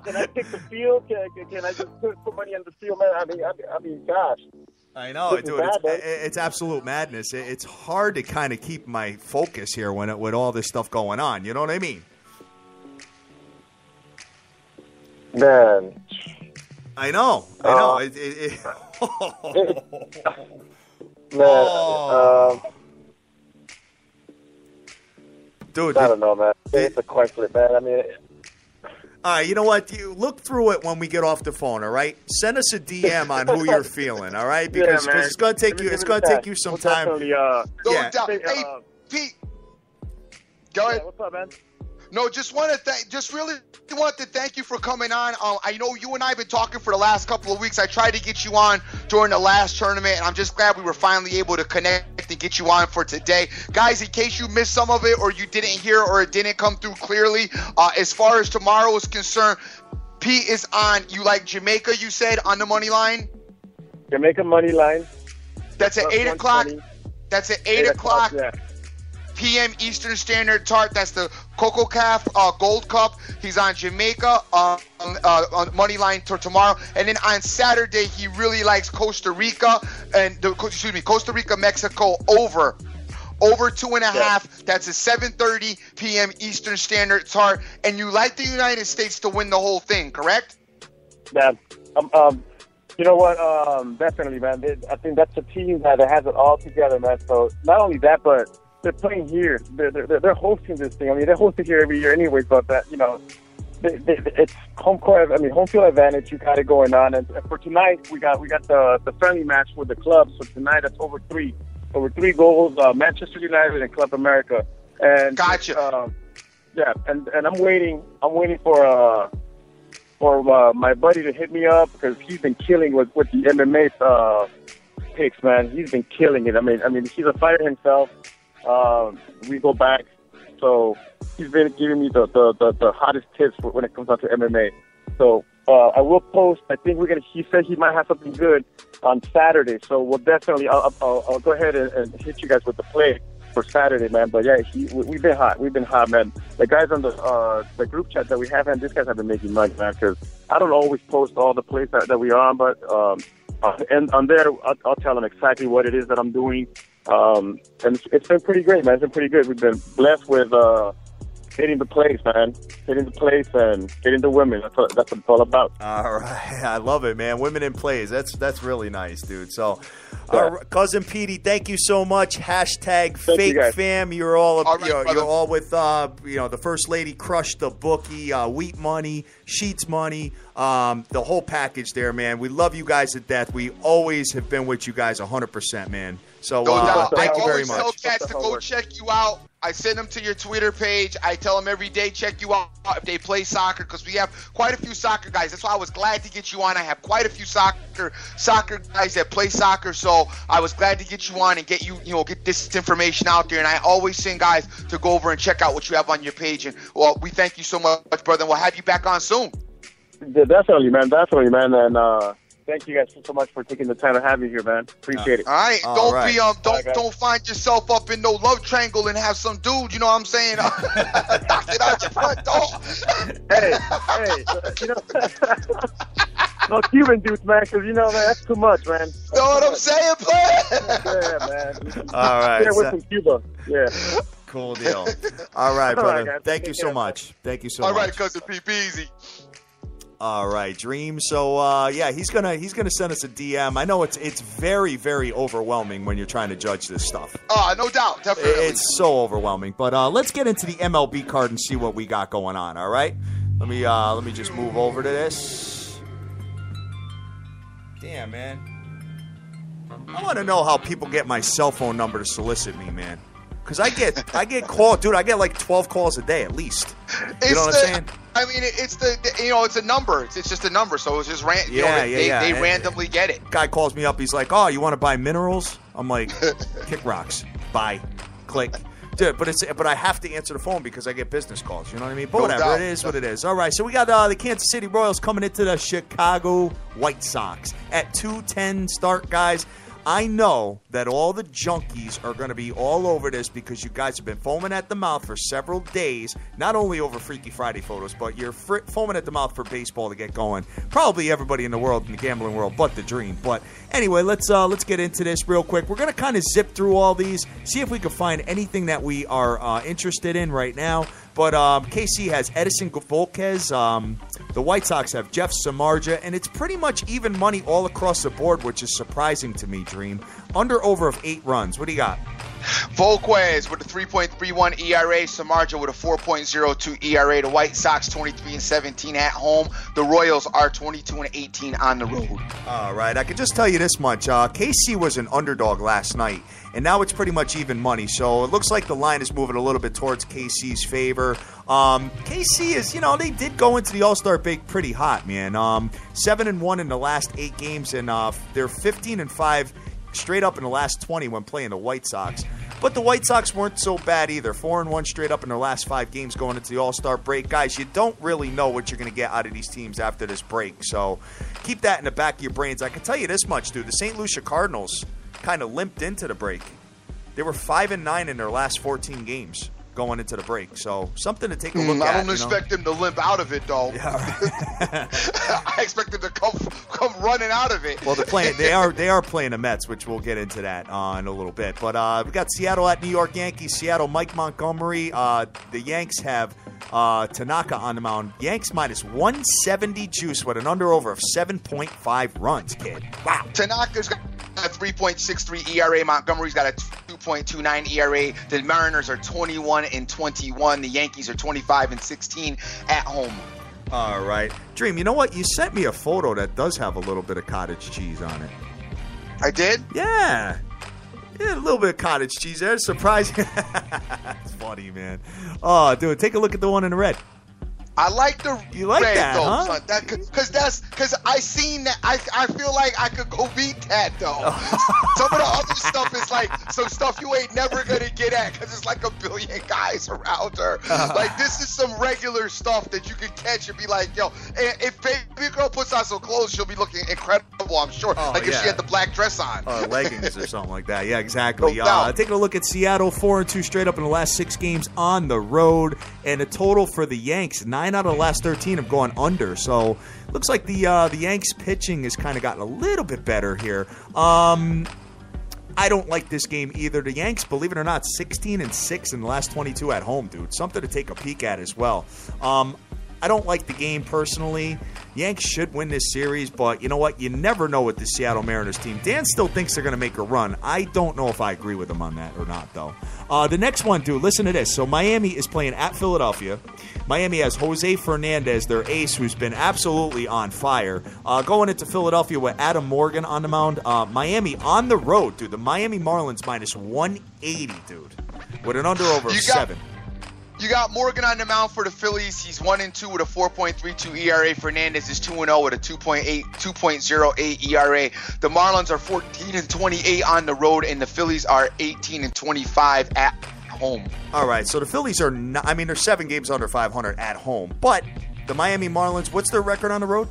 Can I pick the field? Can I just put money on the field, man? I mean, gosh. I know, dude. It's absolute madness. It's hard to kind of keep my focus here with all this stuff going on. You know what I mean? Man. I know. Man. Dude, I don't know, man. It's a coin flip, man. I mean... All right, you know what? You look through it when we get off the phone, all right? Send us a DM on who you're feeling, all right? Because it's going to take you. It's going to take you some time. Go down. Hey, Pete. Go ahead. What's up, man? No, just really want to thank you for coming on. I know you and I have been talking for the last couple of weeks. I tried to get you on during the last tournament, and I'm just glad we were finally able to connect and get you on for today. Guys, in case you missed some of it or you didn't hear or it didn't come through clearly, as far as tomorrow is concerned, Pete is on, you like Jamaica, you said, on the money line? Jamaica money line. That's at 8 o'clock. That's at 8 o'clock. Yeah. p.m. Eastern Standard Time. That's the Coco Calf Gold Cup. He's on Jamaica on money line for tomorrow, and then on Saturday he really likes Costa Rica and Costa Rica Mexico over 2.5. Yeah. That's at 7:30 p.m. Eastern Standard Time, and you like the United States to win the whole thing, correct? Yeah. You know what? Definitely, man. I think that's a team that has it all together, man. So not only that, but they're playing here. They're hosting this thing. I mean, they're hosting here every year anyway. But that, you know, it's home court. I mean, home field advantage. You got it going on. And for tonight, we got the friendly match with the club. So tonight, that's over three goals. Manchester United and Club America. And gotcha. Yeah, and I'm waiting for my buddy to hit me up because he's been killing with the MMA picks, man. He's been killing it. I mean, he's a fighter himself. We go back, so he's been giving me the hottest tips when it comes down to MMA. So I will post. I think he said he might have something good on Saturday. So we'll definitely. I'll go ahead and hit you guys with the play for Saturday, man. But yeah, we've been hot. We've been hot, man. The guys on the group chat that we have, and these guys have been making money, man. Because I don't always post all the plays that we are on, but and on there, I'll tell them exactly what it is that I'm doing. And it's been pretty great, man. It's been pretty good. We've been blessed with hitting the place, man. Hitting the place and hitting the women. That's what it's all about. All right. I love it, man. Women in plays. That's really nice, dude. So, Cousin Petey, thank you so much. Hashtag fake fam. You're all with the First Lady crushed the bookie, Wheat Money, Sheets Money, the whole package there, man. We love you guys to death. We always have been with you guys 100%, man. So thank you very much. I always tell cats to go check you out. I send them to your Twitter page. I tell them every day, check you out if they play soccer, because we have quite a few soccer guys. That's why I was glad to get you on. I have quite a few soccer guys that play soccer, so I was glad to get you on and get this information out there. And I always send guys to go over and check out what you have on your page. And well, we thank you so much, brother. And we'll have you back on soon. Definitely, man. And thank you guys so much for taking the time to have me here, man. Appreciate it. All right. Don't find yourself up in no love triangle and have some dude, you know what I'm saying? Knock it out your front door. No Cuban dudes, man, because, man, that's too much, man. Know what I'm saying, player? Yeah, man. All right. Yeah, we're from Cuba. Yeah. Cool deal. All right, brother. Thank you so much. Thank you so much. All right, Cousin P. Be easy. All right, Dream. So he's gonna send us a DM. I know it's very, very overwhelming when you're trying to judge this stuff. No doubt, definitely. It's so overwhelming. But let's get into the MLB card and see what we got going on. All right. Let me just move over to this. Damn, man. I want to know how people get my cell phone number to solicit me, man. Because I get called, dude. I get like 12 calls a day at least. You know what I'm saying? I mean, it's it's a number. It's just a number, so it's just they randomly get it. Guy calls me up. He's like, "Oh, you want to buy minerals?" I'm like, "Kick rocks, buy, click." Dude, but I have to answer the phone because I get business calls. You know what I mean? But whatever, it is what it is. All right, so we got the Kansas City Royals coming into the Chicago White Sox at 2:10 start, guys. I know that all the junkies are going to be all over this because you guys have been foaming at the mouth for several days, not only over Freaky Friday photos, but you're foaming at the mouth for baseball to get going. Probably everybody in the world, in the gambling world, but the Dream. But anyway, let's get into this real quick. We're going to kind of zip through all these, see if we can find anything that we are interested in right now. But KC has Edison Volquez. The White Sox have Jeff Samardzija, and it's pretty much even money all across the board, which is surprising to me, Dream. Under/over of 8 runs. What do you got? Volquez with a 3.31 ERA, Samardzija with a 4.02 ERA. The White Sox 23-17 at home. The Royals are 22-18 on the road. All right, I can just tell you this much: KC was an underdog last night, and now it's pretty much even money. So it looks like the line is moving a little bit towards KC's favor. KC is, they did go into the All-Star break pretty hot, man. 7-1 in the last 8 games, and they're 15-5. Straight up in the last 20 when playing the White Sox. But the White Sox weren't so bad either. 4-1 straight up in their last 5 games going into the All-Star break. Guys, you don't really know what you're going to get out of these teams after this break. So keep that in the back of your brains. I can tell you this much, dude. The St. Lucia Cardinals kind of limped into the break. They were 5-9 in their last 14 games going into the break. So something to take a look at. I don't expect them to limp out of it, though. Yeah, right. I expect them to come running out of it. Well, they are playing the Mets, which we'll get into that in a little bit. But we got Seattle at New York Yankees. Seattle, Mike Montgomery. The Yanks have Tanaka on the mound. Yanks minus 170 juice with an under-over of 7.5 runs, kid. Wow. Tanaka's got a 3.63 ERA. Montgomery's got a 2.29 ERA. The Mariners are 21-21. The Yankees are 25-16 at home. All right. Dream, you know what? You sent me a photo that does have a little bit of cottage cheese on it. I did? Yeah. Yeah, a little bit of cottage cheese there. Surprising. It's funny, man. Oh, dude, take a look at the one in the red. I like the you like red, that, though, huh? Son. Because I seen that. I feel like I could go beat that, though. Some of the other stuff is like some stuff you ain't never going to get at because it's like a billion guys around her. Like, this is some regular stuff that you could catch and be like, yo, if baby girl puts on some clothes, she'll be looking incredible, I'm sure. Oh, like if she had the black dress on. Leggings or something like that. Yeah, exactly. No doubt. Taking a look at Seattle, 4-2 straight up in the last 6 games on the road. And the total for the Yanks, 9 out of the last 13 have gone under. So looks like the Yanks pitching has kind of gotten a little bit better here. I don't like this game either. The Yanks, believe it or not, 16-6 in the last 22 at home, dude. Something to take a peek at as well. I don't like the game personally. Yanks should win this series, but you know what? You never know with the Seattle Mariners team. Dan still thinks they're going to make a run. I don't know if I agree with him on that or not, though. The next one, dude, listen to this. So Miami is playing at Philadelphia. Miami has Jose Fernandez, their ace, who's been absolutely on fire. Going into Philadelphia with Adam Morgan on the mound. Miami on the road, dude. The Miami Marlins minus 180, dude, with an under-over of 7. You got Morgan on the mound for the Phillies. He's 1-2 with a 4.32 ERA. Fernandez is 2-0 with a 2.08 ERA. The Marlins are 14-28 on the road, and the Phillies are 18-25 at home. All right, so the Phillies are not, I mean, they're 7 games under 500 at home, but the Miami Marlins, what's their record on the road?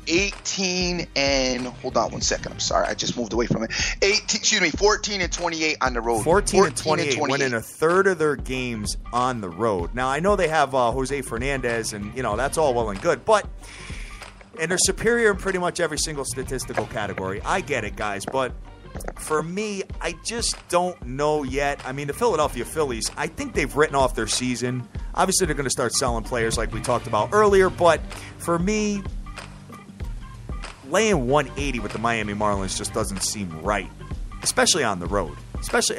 18 and hold on one second. I'm sorry, I just moved away from it. 14-28 on the road. 14-28, winning a third of their games on the road. Now I know they have Jose Fernandez, and you know that's all well and good, and they're superior in pretty much every single statistical category. I get it, guys, but for me, I just don't know yet. I mean, the Philadelphia Phillies, I think they've written off their season. Obviously, they're going to start selling players like we talked about earlier, but for me, laying 180 with the Miami Marlins just doesn't seem right, especially on the road.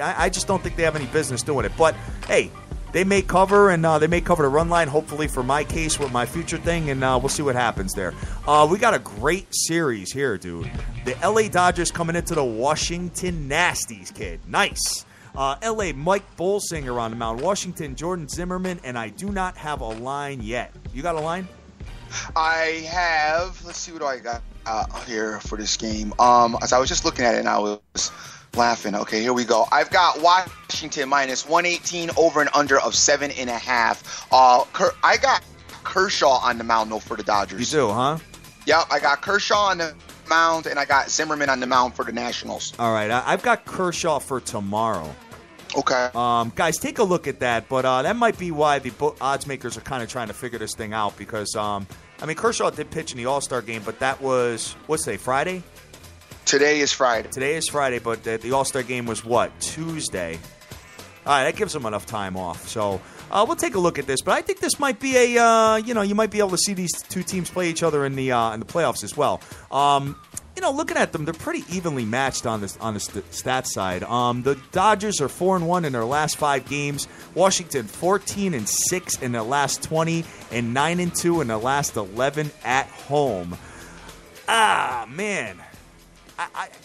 I just don't think they have any business doing it. But, hey, they may cover, and they may cover the run line, hopefully, for my case with my future thing, and we'll see what happens there. We got a great series here, dude. The L.A. Dodgers coming into the Washington Nasties, kid. Nice. L.A. Mike Bolsinger on the mound. Washington, Jordan Zimmerman, and I do not have a line yet. You got a line? I have. Let's see what I got here for this game. As I was just looking at it and I was laughing. Okay, here we go. I've got Washington minus 118 over and under of 7.5. I got Kershaw on the mound though for the Dodgers. You do, huh? Yep, I got Kershaw on the mound and I got Zimmerman on the mound for the Nationals. All right, I've got Kershaw for tomorrow. Okay. Guys, take a look at that, but that might be why the odds makers are kind of trying to figure this thing out because, I mean, Kershaw did pitch in the All-Star game, but that was, what's today, Friday? Today is Friday. Today is Friday, but the All-Star game was what, Tuesday? All right, that gives them enough time off. So we'll take a look at this, but I think this might be a, you might be able to see these two teams play each other in the playoffs as well. Looking at them, they're pretty evenly matched on the stats side. The Dodgers are 4-1 in their last 5 games. Washington 14-6 in their last 20, and 9-2 in their last 11 at home. Ah, man,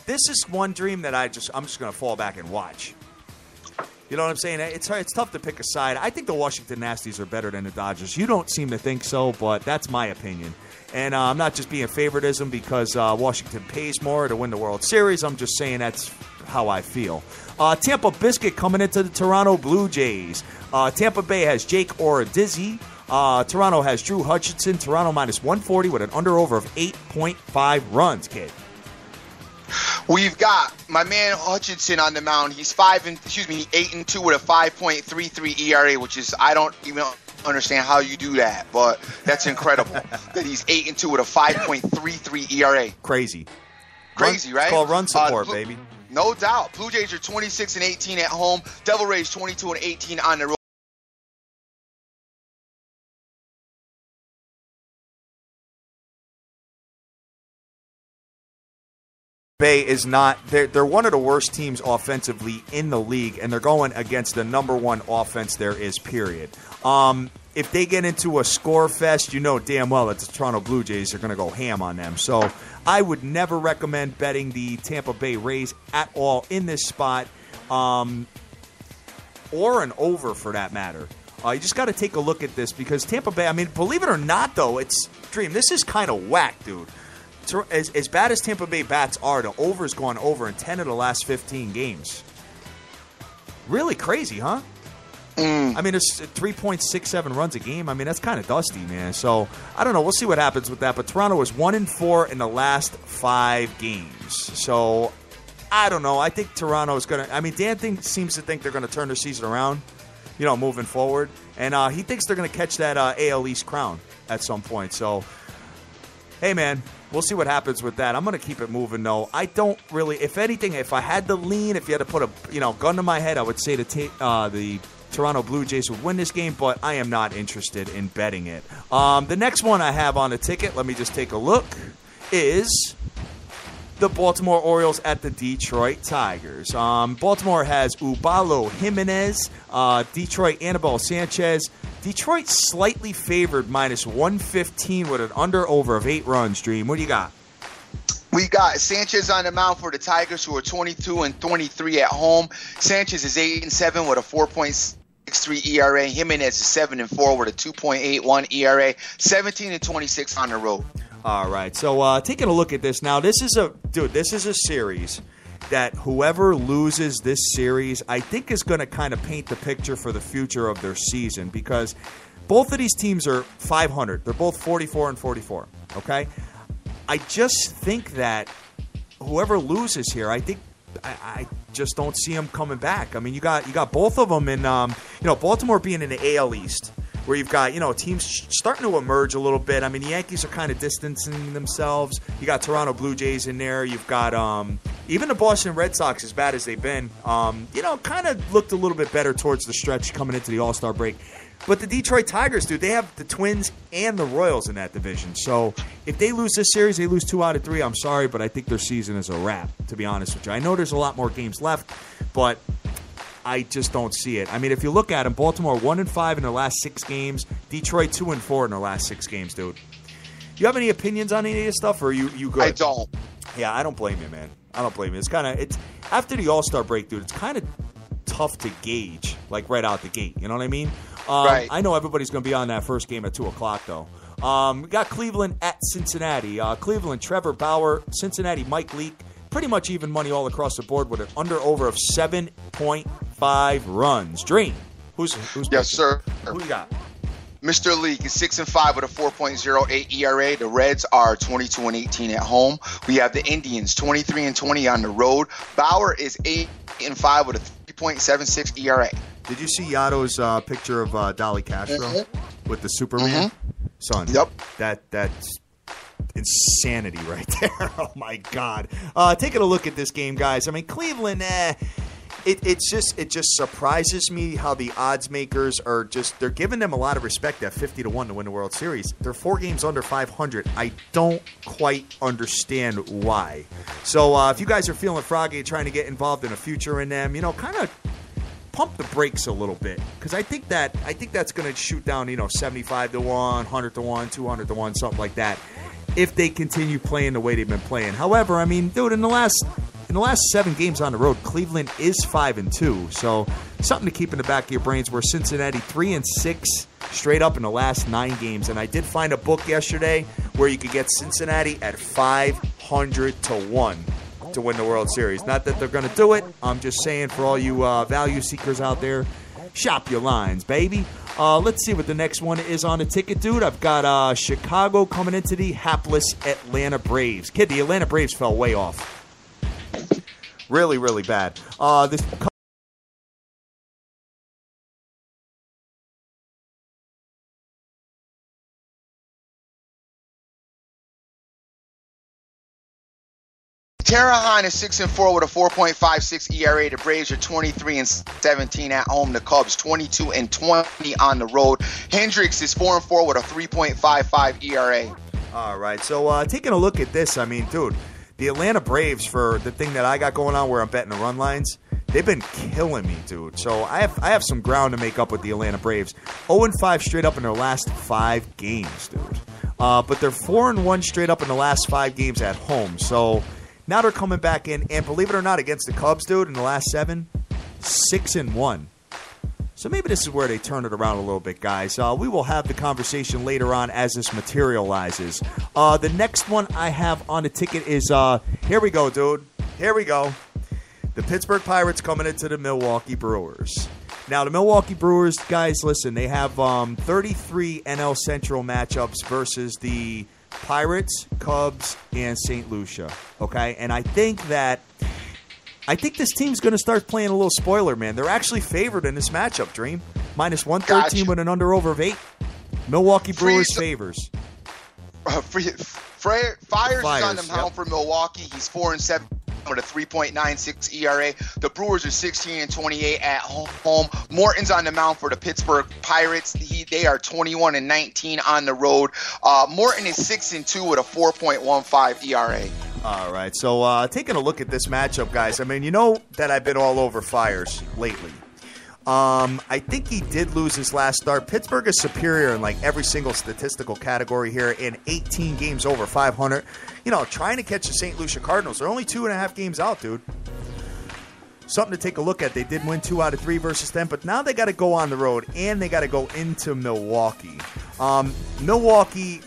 this is one dream that I'm just going to fall back and watch. You know what I'm saying? It's tough to pick a side. I think the Washington Nasties are better than the Dodgers. You don't seem to think so, but that's my opinion. And I'm not just being favoritism because Washington pays more to win the World Series. I'm just saying that's how I feel. Tampa Biscuit coming into the Toronto Blue Jays. Tampa Bay has Jake Oradizzi. Toronto has Drew Hutchinson. Toronto minus 140 with an under-over of 8.5 runs, kid. We've got my man Hutchinson on the mound. He's 8-2 with a 5.33 ERA, which is, I don't even understand how you do that, but that's incredible that he's 8-2 with a 5.33 ERA. Crazy, right? It's called run support, baby. No doubt. Blue Jays are 26-18 at home. Devil Rays 22-18 on the road. Bay is not. They're one of the worst teams offensively in the league, and they're going against the number one offense there is. Period. If they get into a score fest, you know damn well that the Toronto Blue Jays are going to go ham on them. So I would never recommend betting the Tampa Bay Rays at all in this spot, or an over for that matter. You just got to take a look at this because Tampa Bay, I mean, believe it or not, though, it's Dream. This is kind of whack, dude. As bad as Tampa Bay bats are, the over's gone over in 10 of the last 15 games. Really crazy, huh? I mean, it's 3.67 runs a game. I mean, that's kind of dusty, man. So, I don't know. We'll see what happens with that. But Toronto is 1-4 in the last 5 games. So, I don't know. I think Toronto is going to – I mean, Dan seems to think they're going to turn their season around, you know, moving forward. And he thinks they're going to catch that AL East crown at some point. So, hey, man. We'll see what happens with that. I'm going to keep it moving, though. I don't really – if anything, if I had to lean, if you had to put a gun to my head, I would say the Toronto Blue Jays would win this game, but I am not interested in betting it. The next one I have on the ticket, let me just take a look, is the Baltimore Orioles at the Detroit Tigers. Baltimore has Ubaldo Jimenez, Detroit Anibal Sanchez. Detroit slightly favored minus 115 with an under-over of 8 runs, Dream. What do you got? We got Sanchez on the mound for the Tigers, who are 22-23 at home. Sanchez is 8-7 with a 4.63 ERA. Jimenez is 7-4 with a 2.81 ERA. 17-26 on the road. All right, so taking a look at this now, this is a series that whoever loses this series, I think is going to kind of paint the picture for the future of their season because both of these teams are 500. They're both 44-44, okay? I just think that whoever loses here, I think I just don't see them coming back. I mean, you got both of them in, Baltimore being in the AL East, where you've got, teams starting to emerge a little bit. I mean, the Yankees are kind of distancing themselves. You got Toronto Blue Jays in there. You've got even the Boston Red Sox, as bad as they've been, kind of looked a little bit better towards the stretch coming into the All-Star break. But the Detroit Tigers, dude, they have the Twins and the Royals in that division. So if they lose this series, they lose 2 out of 3. I'm sorry, but I think their season is a wrap, to be honest with you. I know there's a lot more games left, but I just don't see it. I mean, if you look at them, Baltimore 1-5 in their last 6 games. Detroit 2-4 in their last 6 games, dude. You have any opinions on any of this stuff, or are you good? I don't. Yeah, I don't blame you, man. I don't blame you. It's after the All-Star break, dude. It's kind of tough to gauge, like right out the gate. You know what I mean? Right. I know everybody's going to be on that first game at 2:00 though. We got Cleveland at Cincinnati. Cleveland, Trevor Bauer. Cincinnati, Mike Leake. Pretty much even money all across the board with an under-over of 7.5 runs. Dream. Who's yes, sir. Who you got? Mr. Leake is 6-5 with a 4.08 ERA. The Reds are 22-18 at home. We have the Indians 23-20 on the road. Bauer is 8-5 with a 3.76 ERA. Did you see Yato's picture of Dolly Castro with the Superman? Son, yep. That's insanity right there. Oh, my God. Taking a look at this game, guys. I mean, Cleveland, it just surprises me how the odds makers are they're giving them a lot of respect at 50-1 to win the World Series. They're 4 games under 500. I don't quite understand why. So if you guys are feeling froggy, trying to get involved in a future in them, kind of pump the brakes a little bit, because I think that's going to shoot down 75-1, 100-1, 200-1, something like that, if they continue playing the way they've been playing. However, I mean, dude, in the last 7 games on the road, Cleveland is 5-2, so something to keep in the back of your brains. Where Cincinnati 3-6 straight up in the last 9 games, and I did find a book yesterday where you could get Cincinnati at 500-1 to win the World Series. Not that they're going to do it. I'm just saying, for all you value seekers out there, shop your lines, baby. Let's see what the next one is on the ticket, dude. I've got Chicago coming into the hapless Atlanta Braves. Kid, the Atlanta Braves fell way off. Really, really bad. This Tarahan is 6-4 with a 4.56 ERA. The Braves are 23-17 at home. The Cubs 22-20 on the road. Hendricks is 4-4 with a 3.55 ERA. All right, so taking a look at this, I mean, dude, the Atlanta Braves, for the thing that I got going on where I'm betting the run lines, they've been killing me, dude. So I have some ground to make up with the Atlanta Braves. 0-5 straight up in their last 5 games, dude. But they're 4-1 straight up in the last 5 games at home. So now they're coming back in, and believe it or not, against the Cubs, dude, in the last 7, 6-1. So maybe this is where they turn it around a little bit, guys. We will have the conversation later on as this materializes. The next one I have on the ticket is, here we go, dude. Here we go. The Pittsburgh Pirates coming into the Milwaukee Brewers. Now, the Milwaukee Brewers, guys, listen, they have 33 NL Central matchups versus the Pirates, Cubs, and St. Lucia, okay? And I think this team's going to start playing a little spoiler, man. They're actually favored in this matchup, Dream. Minus 113 Gotcha. with an under-over of 8. Milwaukee Brewers favors. Fires is on the mound for Milwaukee. He's 4-7 with a 3.96 ERA. The Brewers are 16-28 at home. Morton's on the mound for the Pittsburgh Pirates. They are 21-19 on the road. Morton is 6-2 with a 4.15 ERA. All right, so taking a look at this matchup, guys. I mean, you know that I've been all over Fires lately. I think he did lose his last start. Pittsburgh is superior in like every single statistical category here in 18 games over 500. You know, trying to catch the St. Lucia Cardinals. They're only 2.5 games out, dude. Something to take a look at. They did win 2 out of 3 versus them, but now they got to go on the road, and they got to go into Milwaukee. Milwaukee,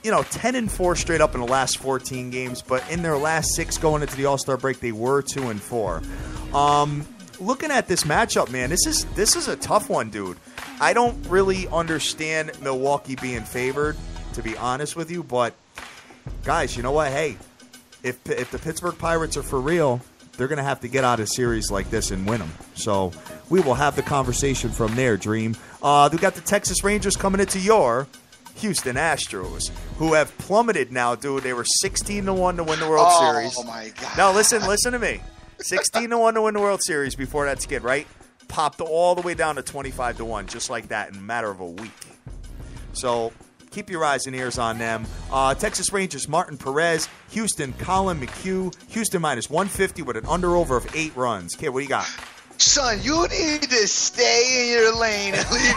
you know, 10-4 straight up in the last 14 games, but in their last 6 going into the All-Star break, they were 2-4. Looking at this matchup, man, this is a tough one, dude. I don't really understand Milwaukee being favored, to be honest with you, but guys, you know what? Hey, if the Pittsburgh Pirates are for real, they're going to have to get out of a series like this and win them. So we will have the conversation from there, Dream. We got the Texas Rangers coming into your Houston Astros, who have plummeted now, dude. They were 16-1 to win the World Series. Oh, my God. Now, listen to me. 16-1 to win the World Series before that skid, right? Popped all the way down to 25-1, just like that in a matter of a week. So keep your eyes and ears on them. Texas Rangers, Martin Perez. Houston, Colin McHugh. Houston minus 150 with an under-over of 8 runs. Kid, what do you got? Son, you need to stay in your lane and leave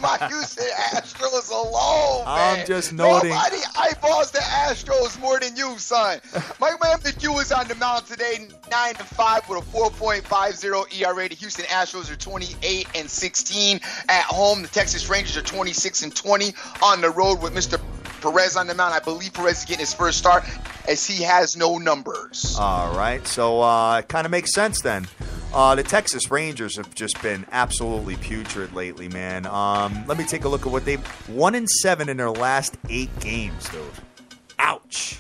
my Houston Astros alone, man. I'm just noting. Nobody eyeballs the Astros more than you, son. My man McHugh is on the mound today, 9-5 with a 4.50 ERA. The Houston Astros are 28-16 at home. The Texas Rangers are 26-20 on the road with Mr. Perez on the mound. I believe Perez is getting his first start as he has no numbers. All right, so it kind of makes sense then. The Texas Rangers have just been absolutely putrid lately, man. Let me take a look at what they've 1-7 in their last 8 games, dude. Ouch.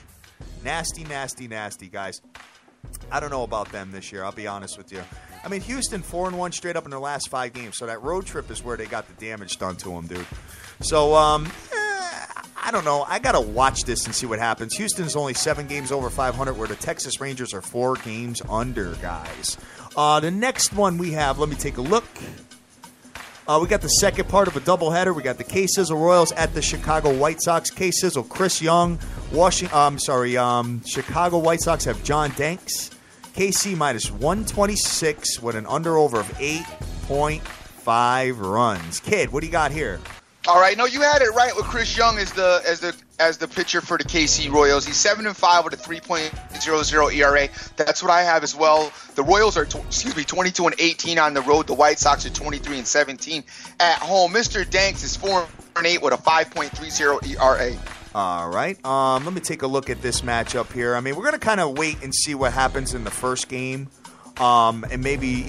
Nasty, nasty, nasty, guys. I don't know about them this year, I'll be honest with you. I mean, Houston 4-1 straight up in their last 5 games, so that road trip is where they got the damage done to them, dude. So, I don't know. I got to watch this and see what happens. Houston's only 7 games over 500, where the Texas Rangers are 4 games under, guys. The next one we have, let me take a look. We got the second part of a doubleheader. We got the K-Sizzle Royals at the Chicago White Sox. K-Sizzle, Chris Young. Chicago White Sox have John Danks. KC minus 126 with an under-over of 8.5 runs. Kid, what do you got here? All right, no, you had it right with Chris Young as the pitcher for the KC Royals. He's 7-5 with a 3.00 ERA. That's what I have as well. The Royals are 22-18 on the road. The White Sox are 23-17 at home. Mr. Danks is 4-8 with a 5.30 ERA. All right. Let me take a look at this matchup here. I mean, we're going to kind of wait and see what happens in the first game. And maybe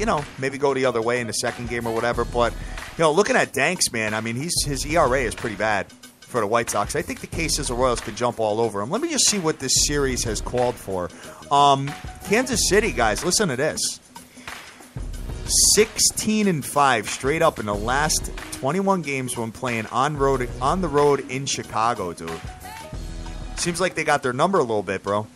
go the other way in the second game or whatever. But, looking at Danks, man, I mean, his ERA is pretty bad. for the White Sox. I think the cases of Royals could jump all over them. Let me just see what this series has called for. Kansas City, guys, listen to this. 16-5 straight up in the last 21 games when playing on the road in Chicago, dude. Seems like they got their number a little bit, bro.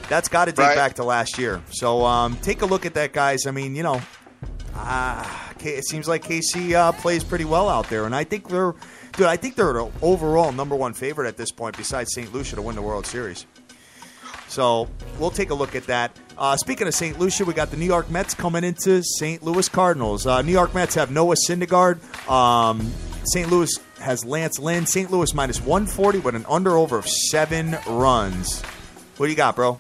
That's got to date back to last year. So take a look at that, guys. I mean, it seems like KC plays pretty well out there, and I think they're the overall number one favorite at this point, besides St. Lucia, to win the World Series. So we'll take a look at that. Speaking of St. Lucia, we got the New York Mets coming into St. Louis Cardinals. New York Mets have Noah Syndergaard. St. Louis has Lance Lynn. St. Louis minus 140 with an under-over of 7 runs. What do you got, bro?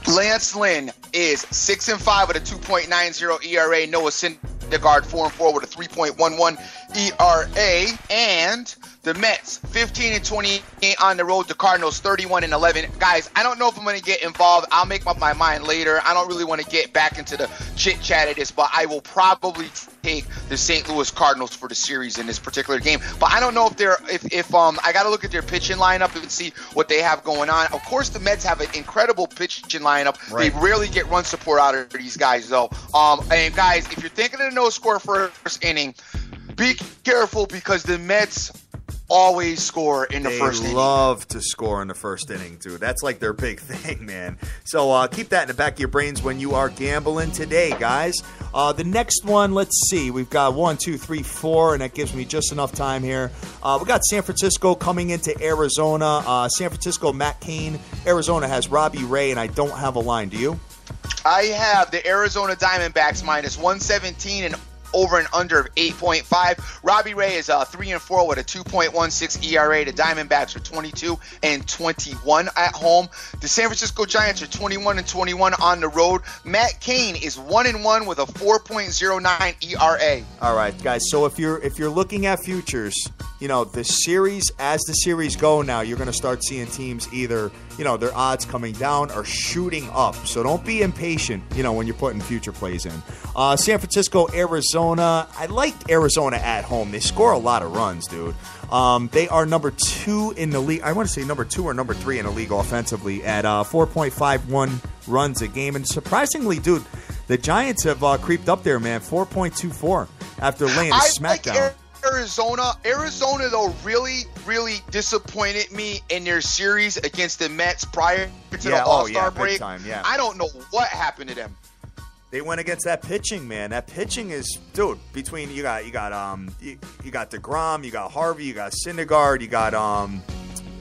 Lance Lynn is 6-5 with a 2.90 ERA. Noah Syndergaard 4-4 with a 3.11 ERA. And the Mets 15-28 on the road. The Cardinals 31-11. Guys, I don't know if I'm going to get involved. I'll make up my mind later. I don't really want to get back into the chit chat of this, but I will probably take the St. Louis Cardinals for the series in this particular game. But I don't know if I got to look at their pitching lineup and see what they have going on. Of course, the Mets have an incredible pitching lineup. Right. They rarely get run support out of these guys, though. And guys, if you're thinking of no score first inning, be careful because the Mets always score in the first inning. They love to score in the first inning, dude. That's like their big thing, man. So keep that in the back of your brains when you are gambling today, guys. The next one, let's see. We've got 1, 2, 3, 4, and that gives me just enough time here. We got San Francisco coming into Arizona. San Francisco, Matt Cain. Arizona has Robbie Ray, and I don't have a line. Do you? I have the Arizona Diamondbacks minus 117 and over and under of 8.5. Robbie Ray is 3-4 with a 2.16 ERA. The Diamondbacks are 22-21 at home. The San Francisco Giants are 21-21 on the road. Matt Cain is 1-1 with a 4.09 ERA. All right, guys. So if you're looking at futures, the series, as the series go now, you're going to start seeing teams either, their odds coming down or shooting up. So don't be impatient, when you're putting future plays in. San Francisco, Arizona. I like Arizona at home. They score a lot of runs, dude. They are number 2 in the league. I want to say number 2 or number 3 in the league offensively at 4.51 runs a game. And surprisingly, dude, the Giants have creeped up there, man. 4.24 after laying a smackdown. Arizona, though, really, really disappointed me in their series against the Mets prior to the All-Star break. Time, yeah. I don't know what happened to them. They went against that pitching, man. That pitching is, dude. Between you got DeGrom, you got Harvey, you got Syndergaard, you got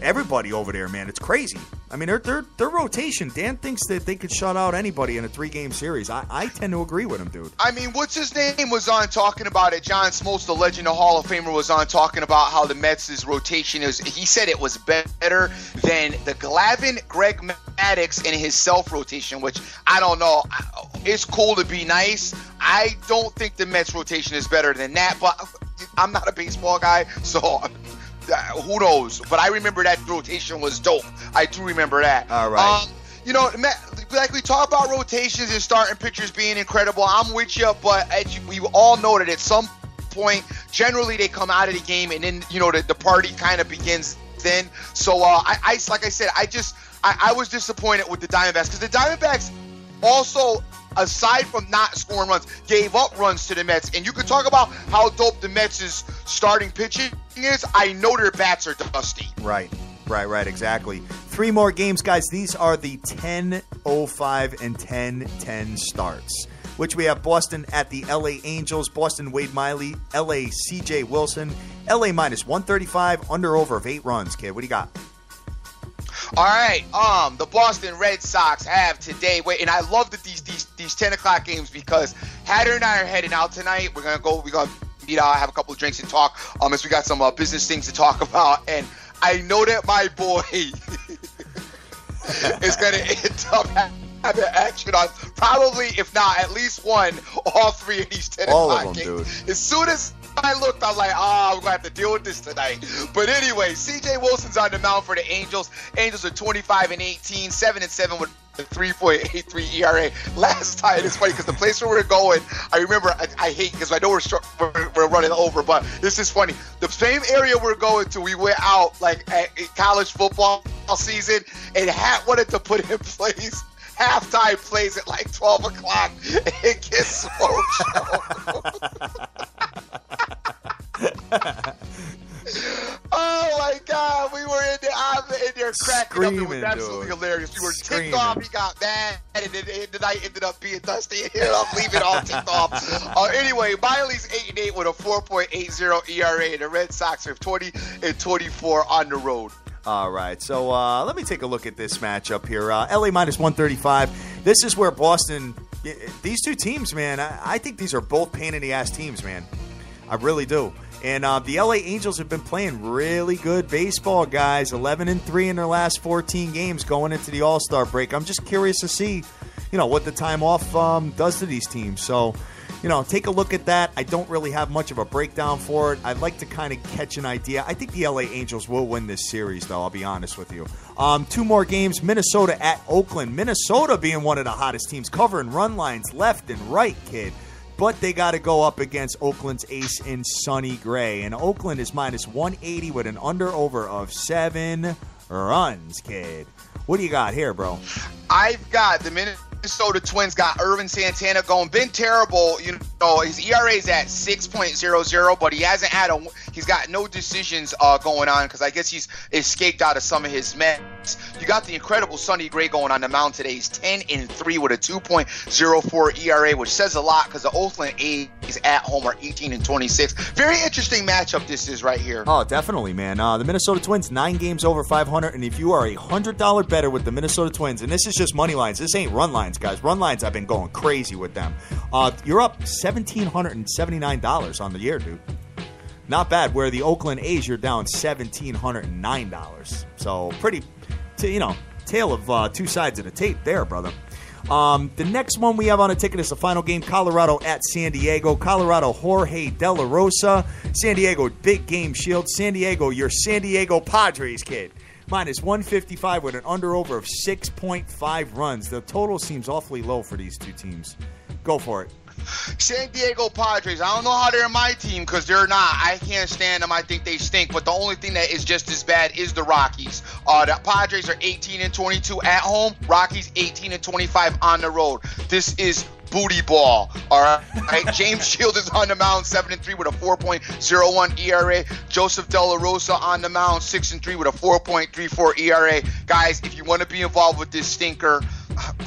everybody over there, man. It's crazy. I mean, their rotation. Dan thinks that they could shut out anybody in a 3-game series. I tend to agree with him, dude. I mean, what's his name was on talking about it. John Smoltz, the legend, the Hall of Famer, was on talking about how the Mets' rotation is. He said it was better than the Glavine, Greg Maddux, and his self-rotation, which I don't know. It's cool to be nice. I don't think the Mets' rotation is better than that, but I'm not a baseball guy, so who knows? But I remember that rotation was dope. I do remember that. All right. Like we talk about rotations and starting pitchers being incredible. I'm with you, but we all know that at some point, generally they come out of the game and then the party kind of begins then. So like I said, I was disappointed with the Diamondbacks because the Diamondbacks also, aside from not scoring runs, gave up runs to the Mets. And you can talk about how dope the Mets' starting pitching is. I know their bats are dusty. Right, exactly. 3 more games, guys. These are the 10-05 and 10-10 starts, which we have Boston at the LA Angels, Boston Wade Miley, LA CJ Wilson, LA minus 135, under-over of 8 runs, kid. What do you got? All right, the Boston Red Sox have today. And I love that these 10 o'clock games because Hatter and I are heading out tonight. We're gonna meet out, have a couple of drinks and talk. As we got some business things to talk about, and I know that my boy is gonna end up having action on probably, if not at least all 3 of these 10 all o'clock of them, games. dude. As soon as I looked, I'm like, we're going to have to deal with this tonight. But anyway, CJ Wilson's on the mound for the Angels. Angels are 25-18, 7-7 with 3.83 ERA. Last time, it's funny because the place where we're going, I remember, I hate because I know we're running over, but this is funny. The same area we're going to, we went out like at college football season, and Hat wanted to put in place halftime plays at like 12 o'clock and get smoked. Oh my God, we were in there cracking up. It was absolutely hilarious. We were ticked off. He got mad, and then the night ended up being dusty. I'm leaving all ticked off. Anyway, Miley's 8-8 with a 4.80 ERA, and the Red Sox are 20-24 on the road. All right, so let me take a look at this matchup here. LA minus 135. This is where Boston, these two teams, man, I think these are both pain-in-the-ass teams, man. I really do. And the LA Angels have been playing really good baseball, guys. 11-3 in their last 14 games going into the All-Star break. I'm just curious to see, what the time off does to these teams. So, take a look at that. I don't really have much of a breakdown for it. I'd like to kind of catch an idea. I think the LA Angels will win this series, though. I'll be honest with you. Two more games. Minnesota at Oakland. Minnesota being one of the hottest teams, covering run lines left and right, kid. But they got to go up against Oakland's ace in Sonny Gray. And Oakland is minus 180 with an under-over of 7 runs, kid. What do you got here, bro? I've got the Minnesota Twins got Irvin Santana going. Been terrible. His ERA is at 6.00, but he hasn't had he's got no decisions going on because I guess he's escaped out of some of his mess. You got the incredible Sonny Gray going on the mound today. He's 10-3 with a 2.04 ERA, which says a lot because the Oakland A's at home are 18-26. Very interesting matchup this is right here. Oh, definitely, man. The Minnesota Twins, 9 games over 500, and if you are a $100 better with the Minnesota Twins, and this is just money lines, this ain't run lines, guys. Run lines, I've been going crazy with them. You're up $1,779 on the year, dude. Not bad. Where the Oakland A's, you're down $1,709. So pretty, tale of two sides of the tape there, brother. The next one we have on a ticket is the final game, Colorado at San Diego. Colorado, Jorge De La Rosa. San Diego, big game shield. San Diego, your San Diego Padres, kid. Minus 155 with an under-over of 6.5 runs. The total seems awfully low for these two teams. Go for it. San Diego Padres, I don't know how they're my team because they're not. I can't stand them. I think they stink. But the only thing that is just as bad is the Rockies. The Padres are 18-22 at home. Rockies 18-25 on the road. This is booty ball. All right. James Shield is on the mound, 7-3 with a 4.01 ERA. Joseph De La Rosa on the mound, 6-3 with a 4.34 ERA. Guys, if you want to be involved with this stinker,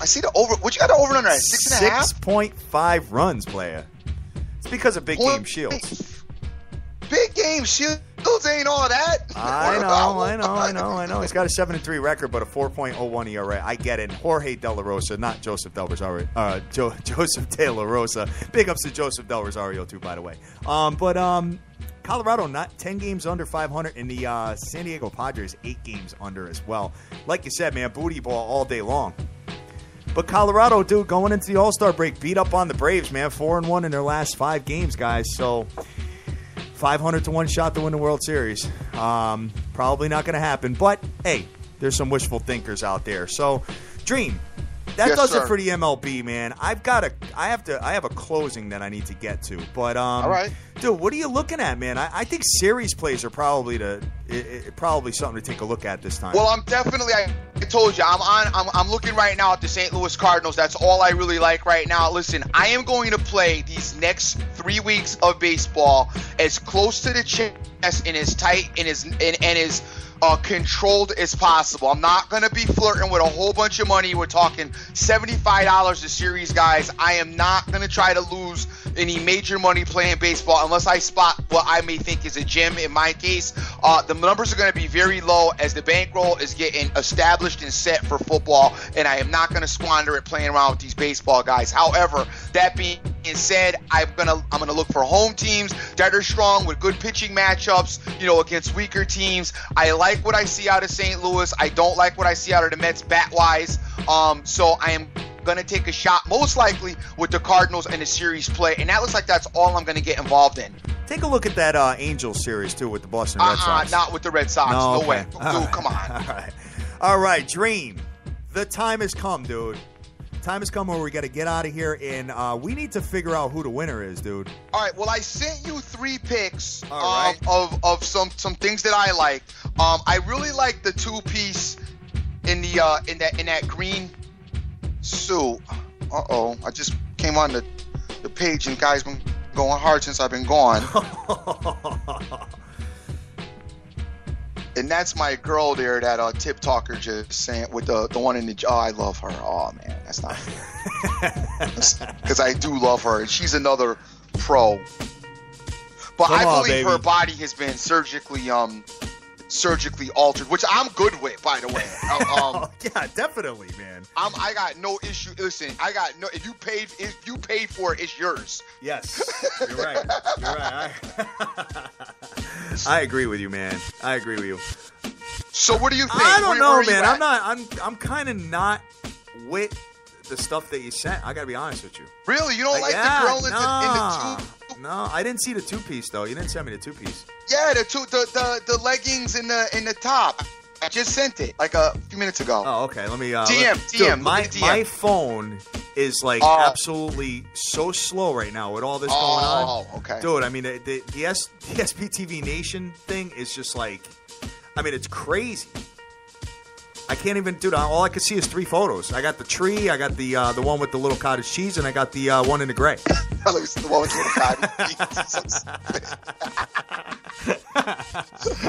I see the over. What you got the over under at 6.5? 6.5 runs, player. It's because of big game shields. Big game shields ain't all that. I know. He's got a 7-3 record, but a 4.01 ERA. I get it. Jorge De La Rosa, not Joseph Del Rosario. Joseph De La Rosa. Big ups to Joseph Del Rosario too, by the way. Colorado not 10 games under 500, and the San Diego Padres 8 games under as well. Like you said, man, booty ball all day long. But Colorado, dude, going into the All-Star break, beat up on the Braves, man. 4-1 in their last 5 games, guys. So 500 to 1 shot to win the World Series. Probably not going to happen. But hey, there's some wishful thinkers out there. So, Dream, that does it for the MLB, man. I have a closing that I need to get to. But all right, dude, what are you looking at, man? I think series plays are probably something to take a look at this time. Well, I'm definitely. I told you, I'm looking right now at the St. Louis Cardinals. That's all I really like right now. Listen, I am going to play these next 3 weeks of baseball as close to the chest and as tight and as controlled as possible. I'm not going to be flirting with a whole bunch of money. We're talking $75 a series, guys. I am not going to try to lose any major money playing baseball unless I spot what I may think is a gem in my case. The numbers are going to be very low as the bankroll is getting established and set for football, and I am not going to squander it playing around with these baseball guys. However, that being said, I'm gonna look for home teams that are strong with good pitching matchups, against weaker teams. I like what I see out of St. Louis. I don't like what I see out of the Mets bat-wise. So I am going to take a shot, most likely, with the Cardinals and the series play. And that looks like that's all I'm going to get involved in. Take a look at that Angels series, too, with the Boston Red Sox. Not with the Red Sox. No way. Dude, come on. All right, Dream. the time has come, dude. Time has come where we got to get out of here, and we need to figure out who the winner is, dude. All right. Well, I sent you 3 picks All right. of some things that I like. I really like the 2-piece in the in that green suit. I just came on the page, and guys been going hard since I've been gone. And that's my girl there, that Tip Talker just saying with the one in the jaw. I love her. Oh man, that's not fair. Because I do love her, and she's another pro. But Come I on, believe baby. her body has been surgically altered, which I'm good with, by the way. Yeah, definitely, man. I got no issue. Listen, I got no. If you paid for it, it's yours. Yes, you're right. You're right. I agree with you, man. I agree with you. So what do you think? I don't know, where are you man. at? I'm kind of not with the stuff that you sent. I gotta be honest with you. Really, you don't like the girl in the two? No, I didn't see the 2-piece though. You didn't send me the 2-piece. Yeah, the leggings in the top. I just sent it like a few minutes ago. Oh, okay. Let me DM. Dude, my DM. my phone is like absolutely so slow right now with all this going on. Oh, okay. Dude, I mean the SBTVNation thing is just like, I mean, it's crazy. I can't even, dude. All I can see is 3 photos. I got the tree, I got the one with the little cottage cheese, and I got the one in the gray. The one with the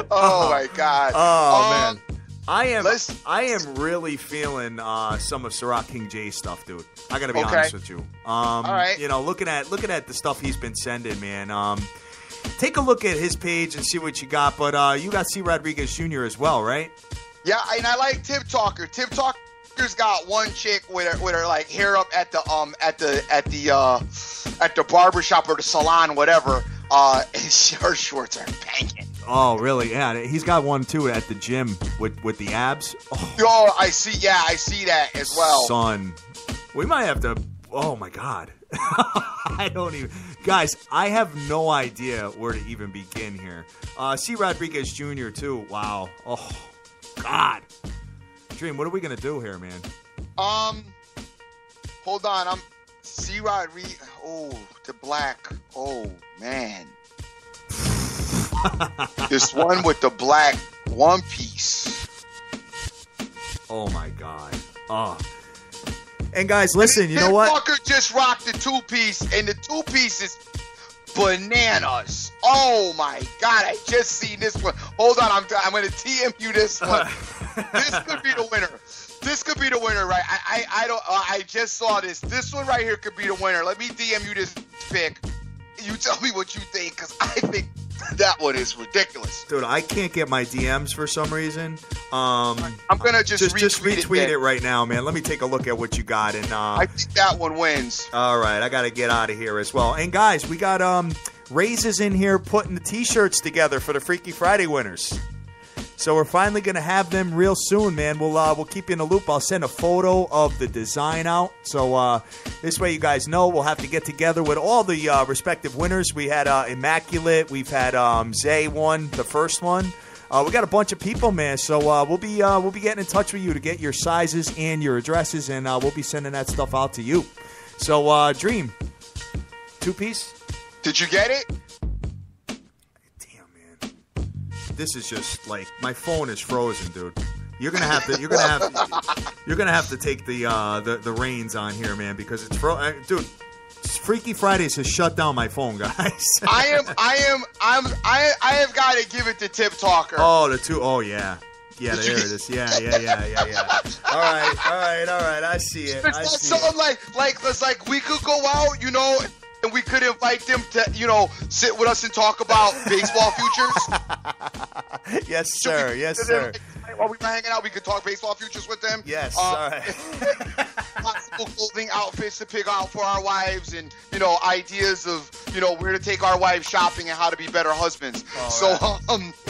Oh my God. Oh man. I am let's- really feeling some of Ciroc King J's stuff, dude. I gotta be Okay. honest with you. All right. You know, looking at the stuff he's been sending, man. Take a look at his page and see what you got. But you got C. Rodriguez Jr. as well, right? Yeah, and I like Tip Talker. Tip Talker's got one chick with her like hair up at the barbershop or the salon, whatever. And her shorts are banging. Oh, really? Yeah, he's got one too at the gym with the abs. Oh, Yo, I see. Yeah, I see that as well. son, we might have to. Oh my God. I don't even. Guys, I have no idea where to even begin here. C. Rodriguez Jr. too. Wow. Oh, God. Dream, what are we going to do here, man? Hold on. I'm C-Rod. Oh, the black. Oh, man. This one with the black one piece. Oh, my God. Oh. And guys, listen, you know what? Walker just rocked the 2-piece, and the 2-piece is bananas. Oh my God! I just seen this one. Hold on, I'm going to TM you this one. This could be the winner. This could be the winner, right? I just saw this. This one right here could be the winner. Let me DM you this pick. You tell me what you think, because I think that one is ridiculous. Dude, I can't get my DMs for some reason. I'm gonna just retweet it right now, man. Let me take a look at what you got. And I think that one wins. All right, I got to get out of here as well. And guys, we got Raises in here putting the T-shirts together for the Freaky Friday winners. So we're finally going to have them real soon, man. We'll keep you in the loop. I'll send a photo of the design out. So this way you guys know we'll have to get together with all the respective winners. We had Immaculate. We've had Zay won the first one. We got a bunch of people, man. So we'll be getting in touch with you to get your sizes and your addresses, and we'll be sending that stuff out to you. So Dream, 2-piece. Did you get it? This is just like my phone is frozen, dude. You're gonna have to take the reins on here, man, because it's dude. Freaky Fridays has shut down my phone, guys. I have got to give it to Tip Talker. Oh, yeah, there it is. Yeah. All right. I see it. Something like we could go out, and we could invite them to, sit with us and talk about baseball futures. Yes, sir. While we were hanging out, we could talk baseball futures with them. Yes, all right. Possible clothing outfits to pick out for our wives, and ideas of where to take our wives shopping and how to be better husbands.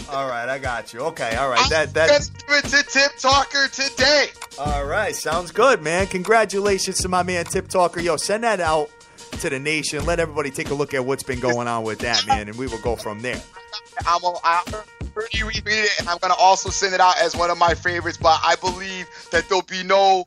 All right, I got you. Okay, all right. Let's give it to Tip Talker today. All right, sounds good, man. Congratulations to my man Tip Talker. Yo, send that out to the nation. Let everybody take a look at what's been going on with that, man, and we will go from there. already retweeted it, and I'm going to also send it out as one of my favorites. But I believe that there'll be no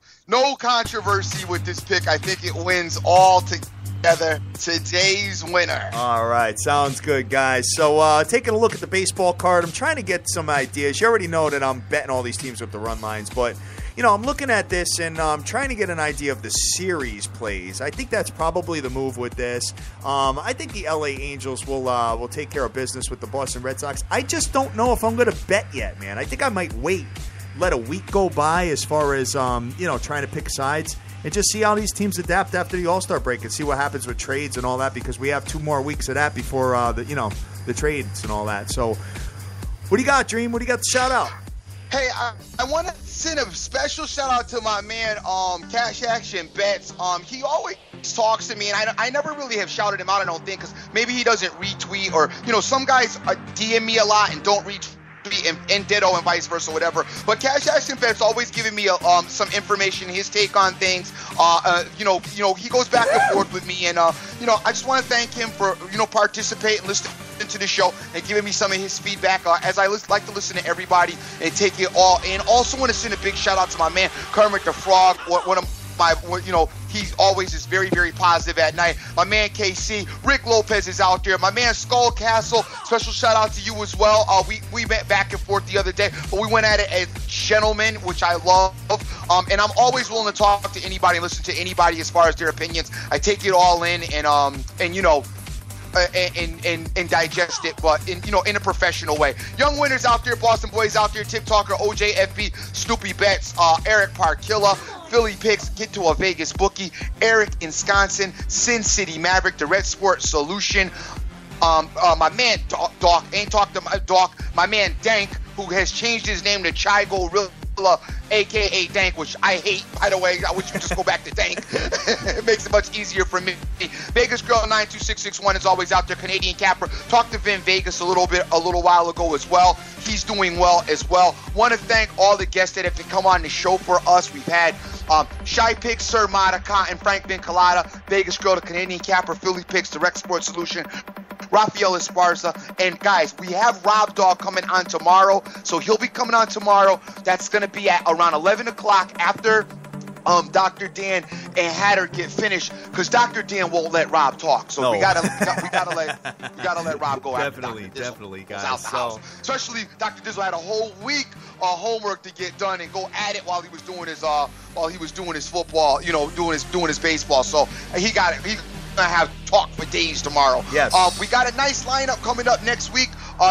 controversy with this pick. I think it wins all together. Today's winner. All right, sounds good, guys. So taking a look at the baseball card, I'm trying to get some ideas. You already know that I'm betting all these teams with the run lines, but I'm looking at this and I'm trying to get an idea of the series plays. I think that's probably the move with this. I think the LA Angels will take care of business with the Boston Red Sox. I just don't know if I'm going to bet yet, man. I think I might wait, let a week go by as far as trying to pick sides and just see how these teams adapt after the All-Star break and see what happens with trades and all that, because we have 2 more weeks of that before the trades and all that. So what do you got, Dream? What do you got to shout out? Hey, I want to send a special shout out to my man, Cash Action Bets. He always talks to me, and I never really have shouted him out, I don't think, because maybe he doesn't retweet, or some guys DM me a lot and don't retweet. And ditto and vice versa, whatever. But Cash Action Bet's always giving me some information, his take on things. He goes back and forth with me, and I just want to thank him for participating and listening to the show and giving me some of his feedback. As I like to listen to everybody and take it all in. Also want to send a big shout out to my man Kermit the Frog, one of my, he always is very, very positive at night. My man KC, Rick Lopez is out there. My man Skull Castle, special shout out to you as well. We met back and forth the other day, but we went at it as gentlemen, which I love. And I'm always willing to talk to anybody and listen to anybody as far as their opinions. I take it all in and digest it, but in a professional way. Young winners out there, Boston boys out there, Tip Talker, OJFB, Snoopy Bets, Eric Parkilla, Philly Picks, Get to a Vegas Bookie, Eric Wisconsin, Sin City Maverick, the Red Sport Solution, my man Doc, ain't talk to my Doc, my man Dank, who has changed his name to Chai Gorilla, a.k.a. Dank, which I hate, by the way. I wish you just go back to Dank. It makes it much easier for me. Vegas Girl 92661 is always out there. Canadian Capper. Talked to Vin Vegas a little while ago as well. He's doing well as well. Want to thank all the guests that have come on the show for us. We've had Shy Picks, Sir Monica, and Frank Vincalata. Vegas Girl, the Canadian Capper, Philly Picks, Direct Sports Solution, Rafael Esparza, and guys, we have Rob Dog coming on tomorrow, so he'll be coming on tomorrow. That's going to be at around 11 o'clock after Dr. Dan and Hatter get finished, because Dr. Dan won't let Rob talk, so we gotta let Rob go. Definitely, guys. So, especially Dr. Dizzle had a whole week of homework to get done and go at it while he was doing his football, doing his baseball. So he got it. He's gonna have talk for days tomorrow. Yes. We got a nice lineup coming up next week.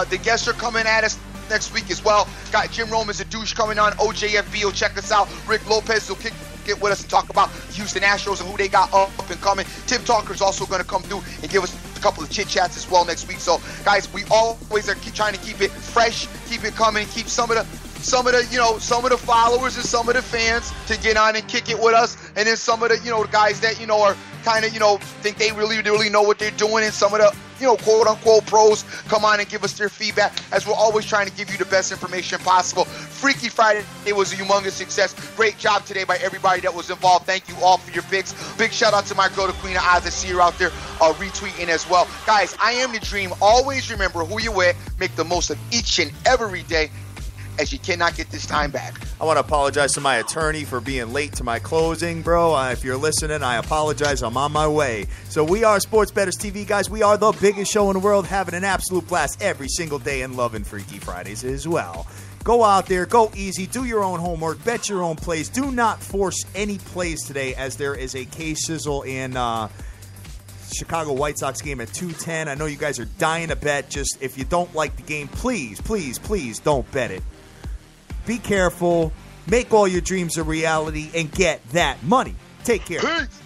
The guests are coming at us next week as well. Got Jim Rome as a douche coming on. OJFB will check us out. Rick Lopez will get with us and talk about Houston Astros and who they got up and coming. Tim Talker's also going to come through and give us a couple of chit chats as well next week. So guys, we always are trying to keep it fresh, keep it coming, keep some of the followers and some of the fans to get on and kick it with us, and then some of the guys that are kind of think they really know what they're doing, and some of the quote unquote pros come on and give us their feedback, as we're always trying to give you the best information possible. Freaky Friday, it was a humongous success. Great job today by everybody that was involved. Thank you all for your picks. Big shout out to my girl, the Queen of Oz. I see her out there retweeting as well. Guys, I am the Dream. Always remember who you're with. Make the most of each and every day, as you cannot get this time back. I want to apologize to my attorney for being late to my closing, bro. If you're listening, I apologize. I'm on my way. So we are Sports Betters TV, guys. We are the biggest show in the world, having an absolute blast every single day and loving Freaky Fridays as well. Go out there, go easy, do your own homework, bet your own plays. Do not force any plays today, as there is a K-Sizzle in Chicago White Sox game at 2:10. I know you guys are dying to bet. Just if you don't like the game, please don't bet it. Be careful, make all your dreams a reality, and get that money. Take care. Peace.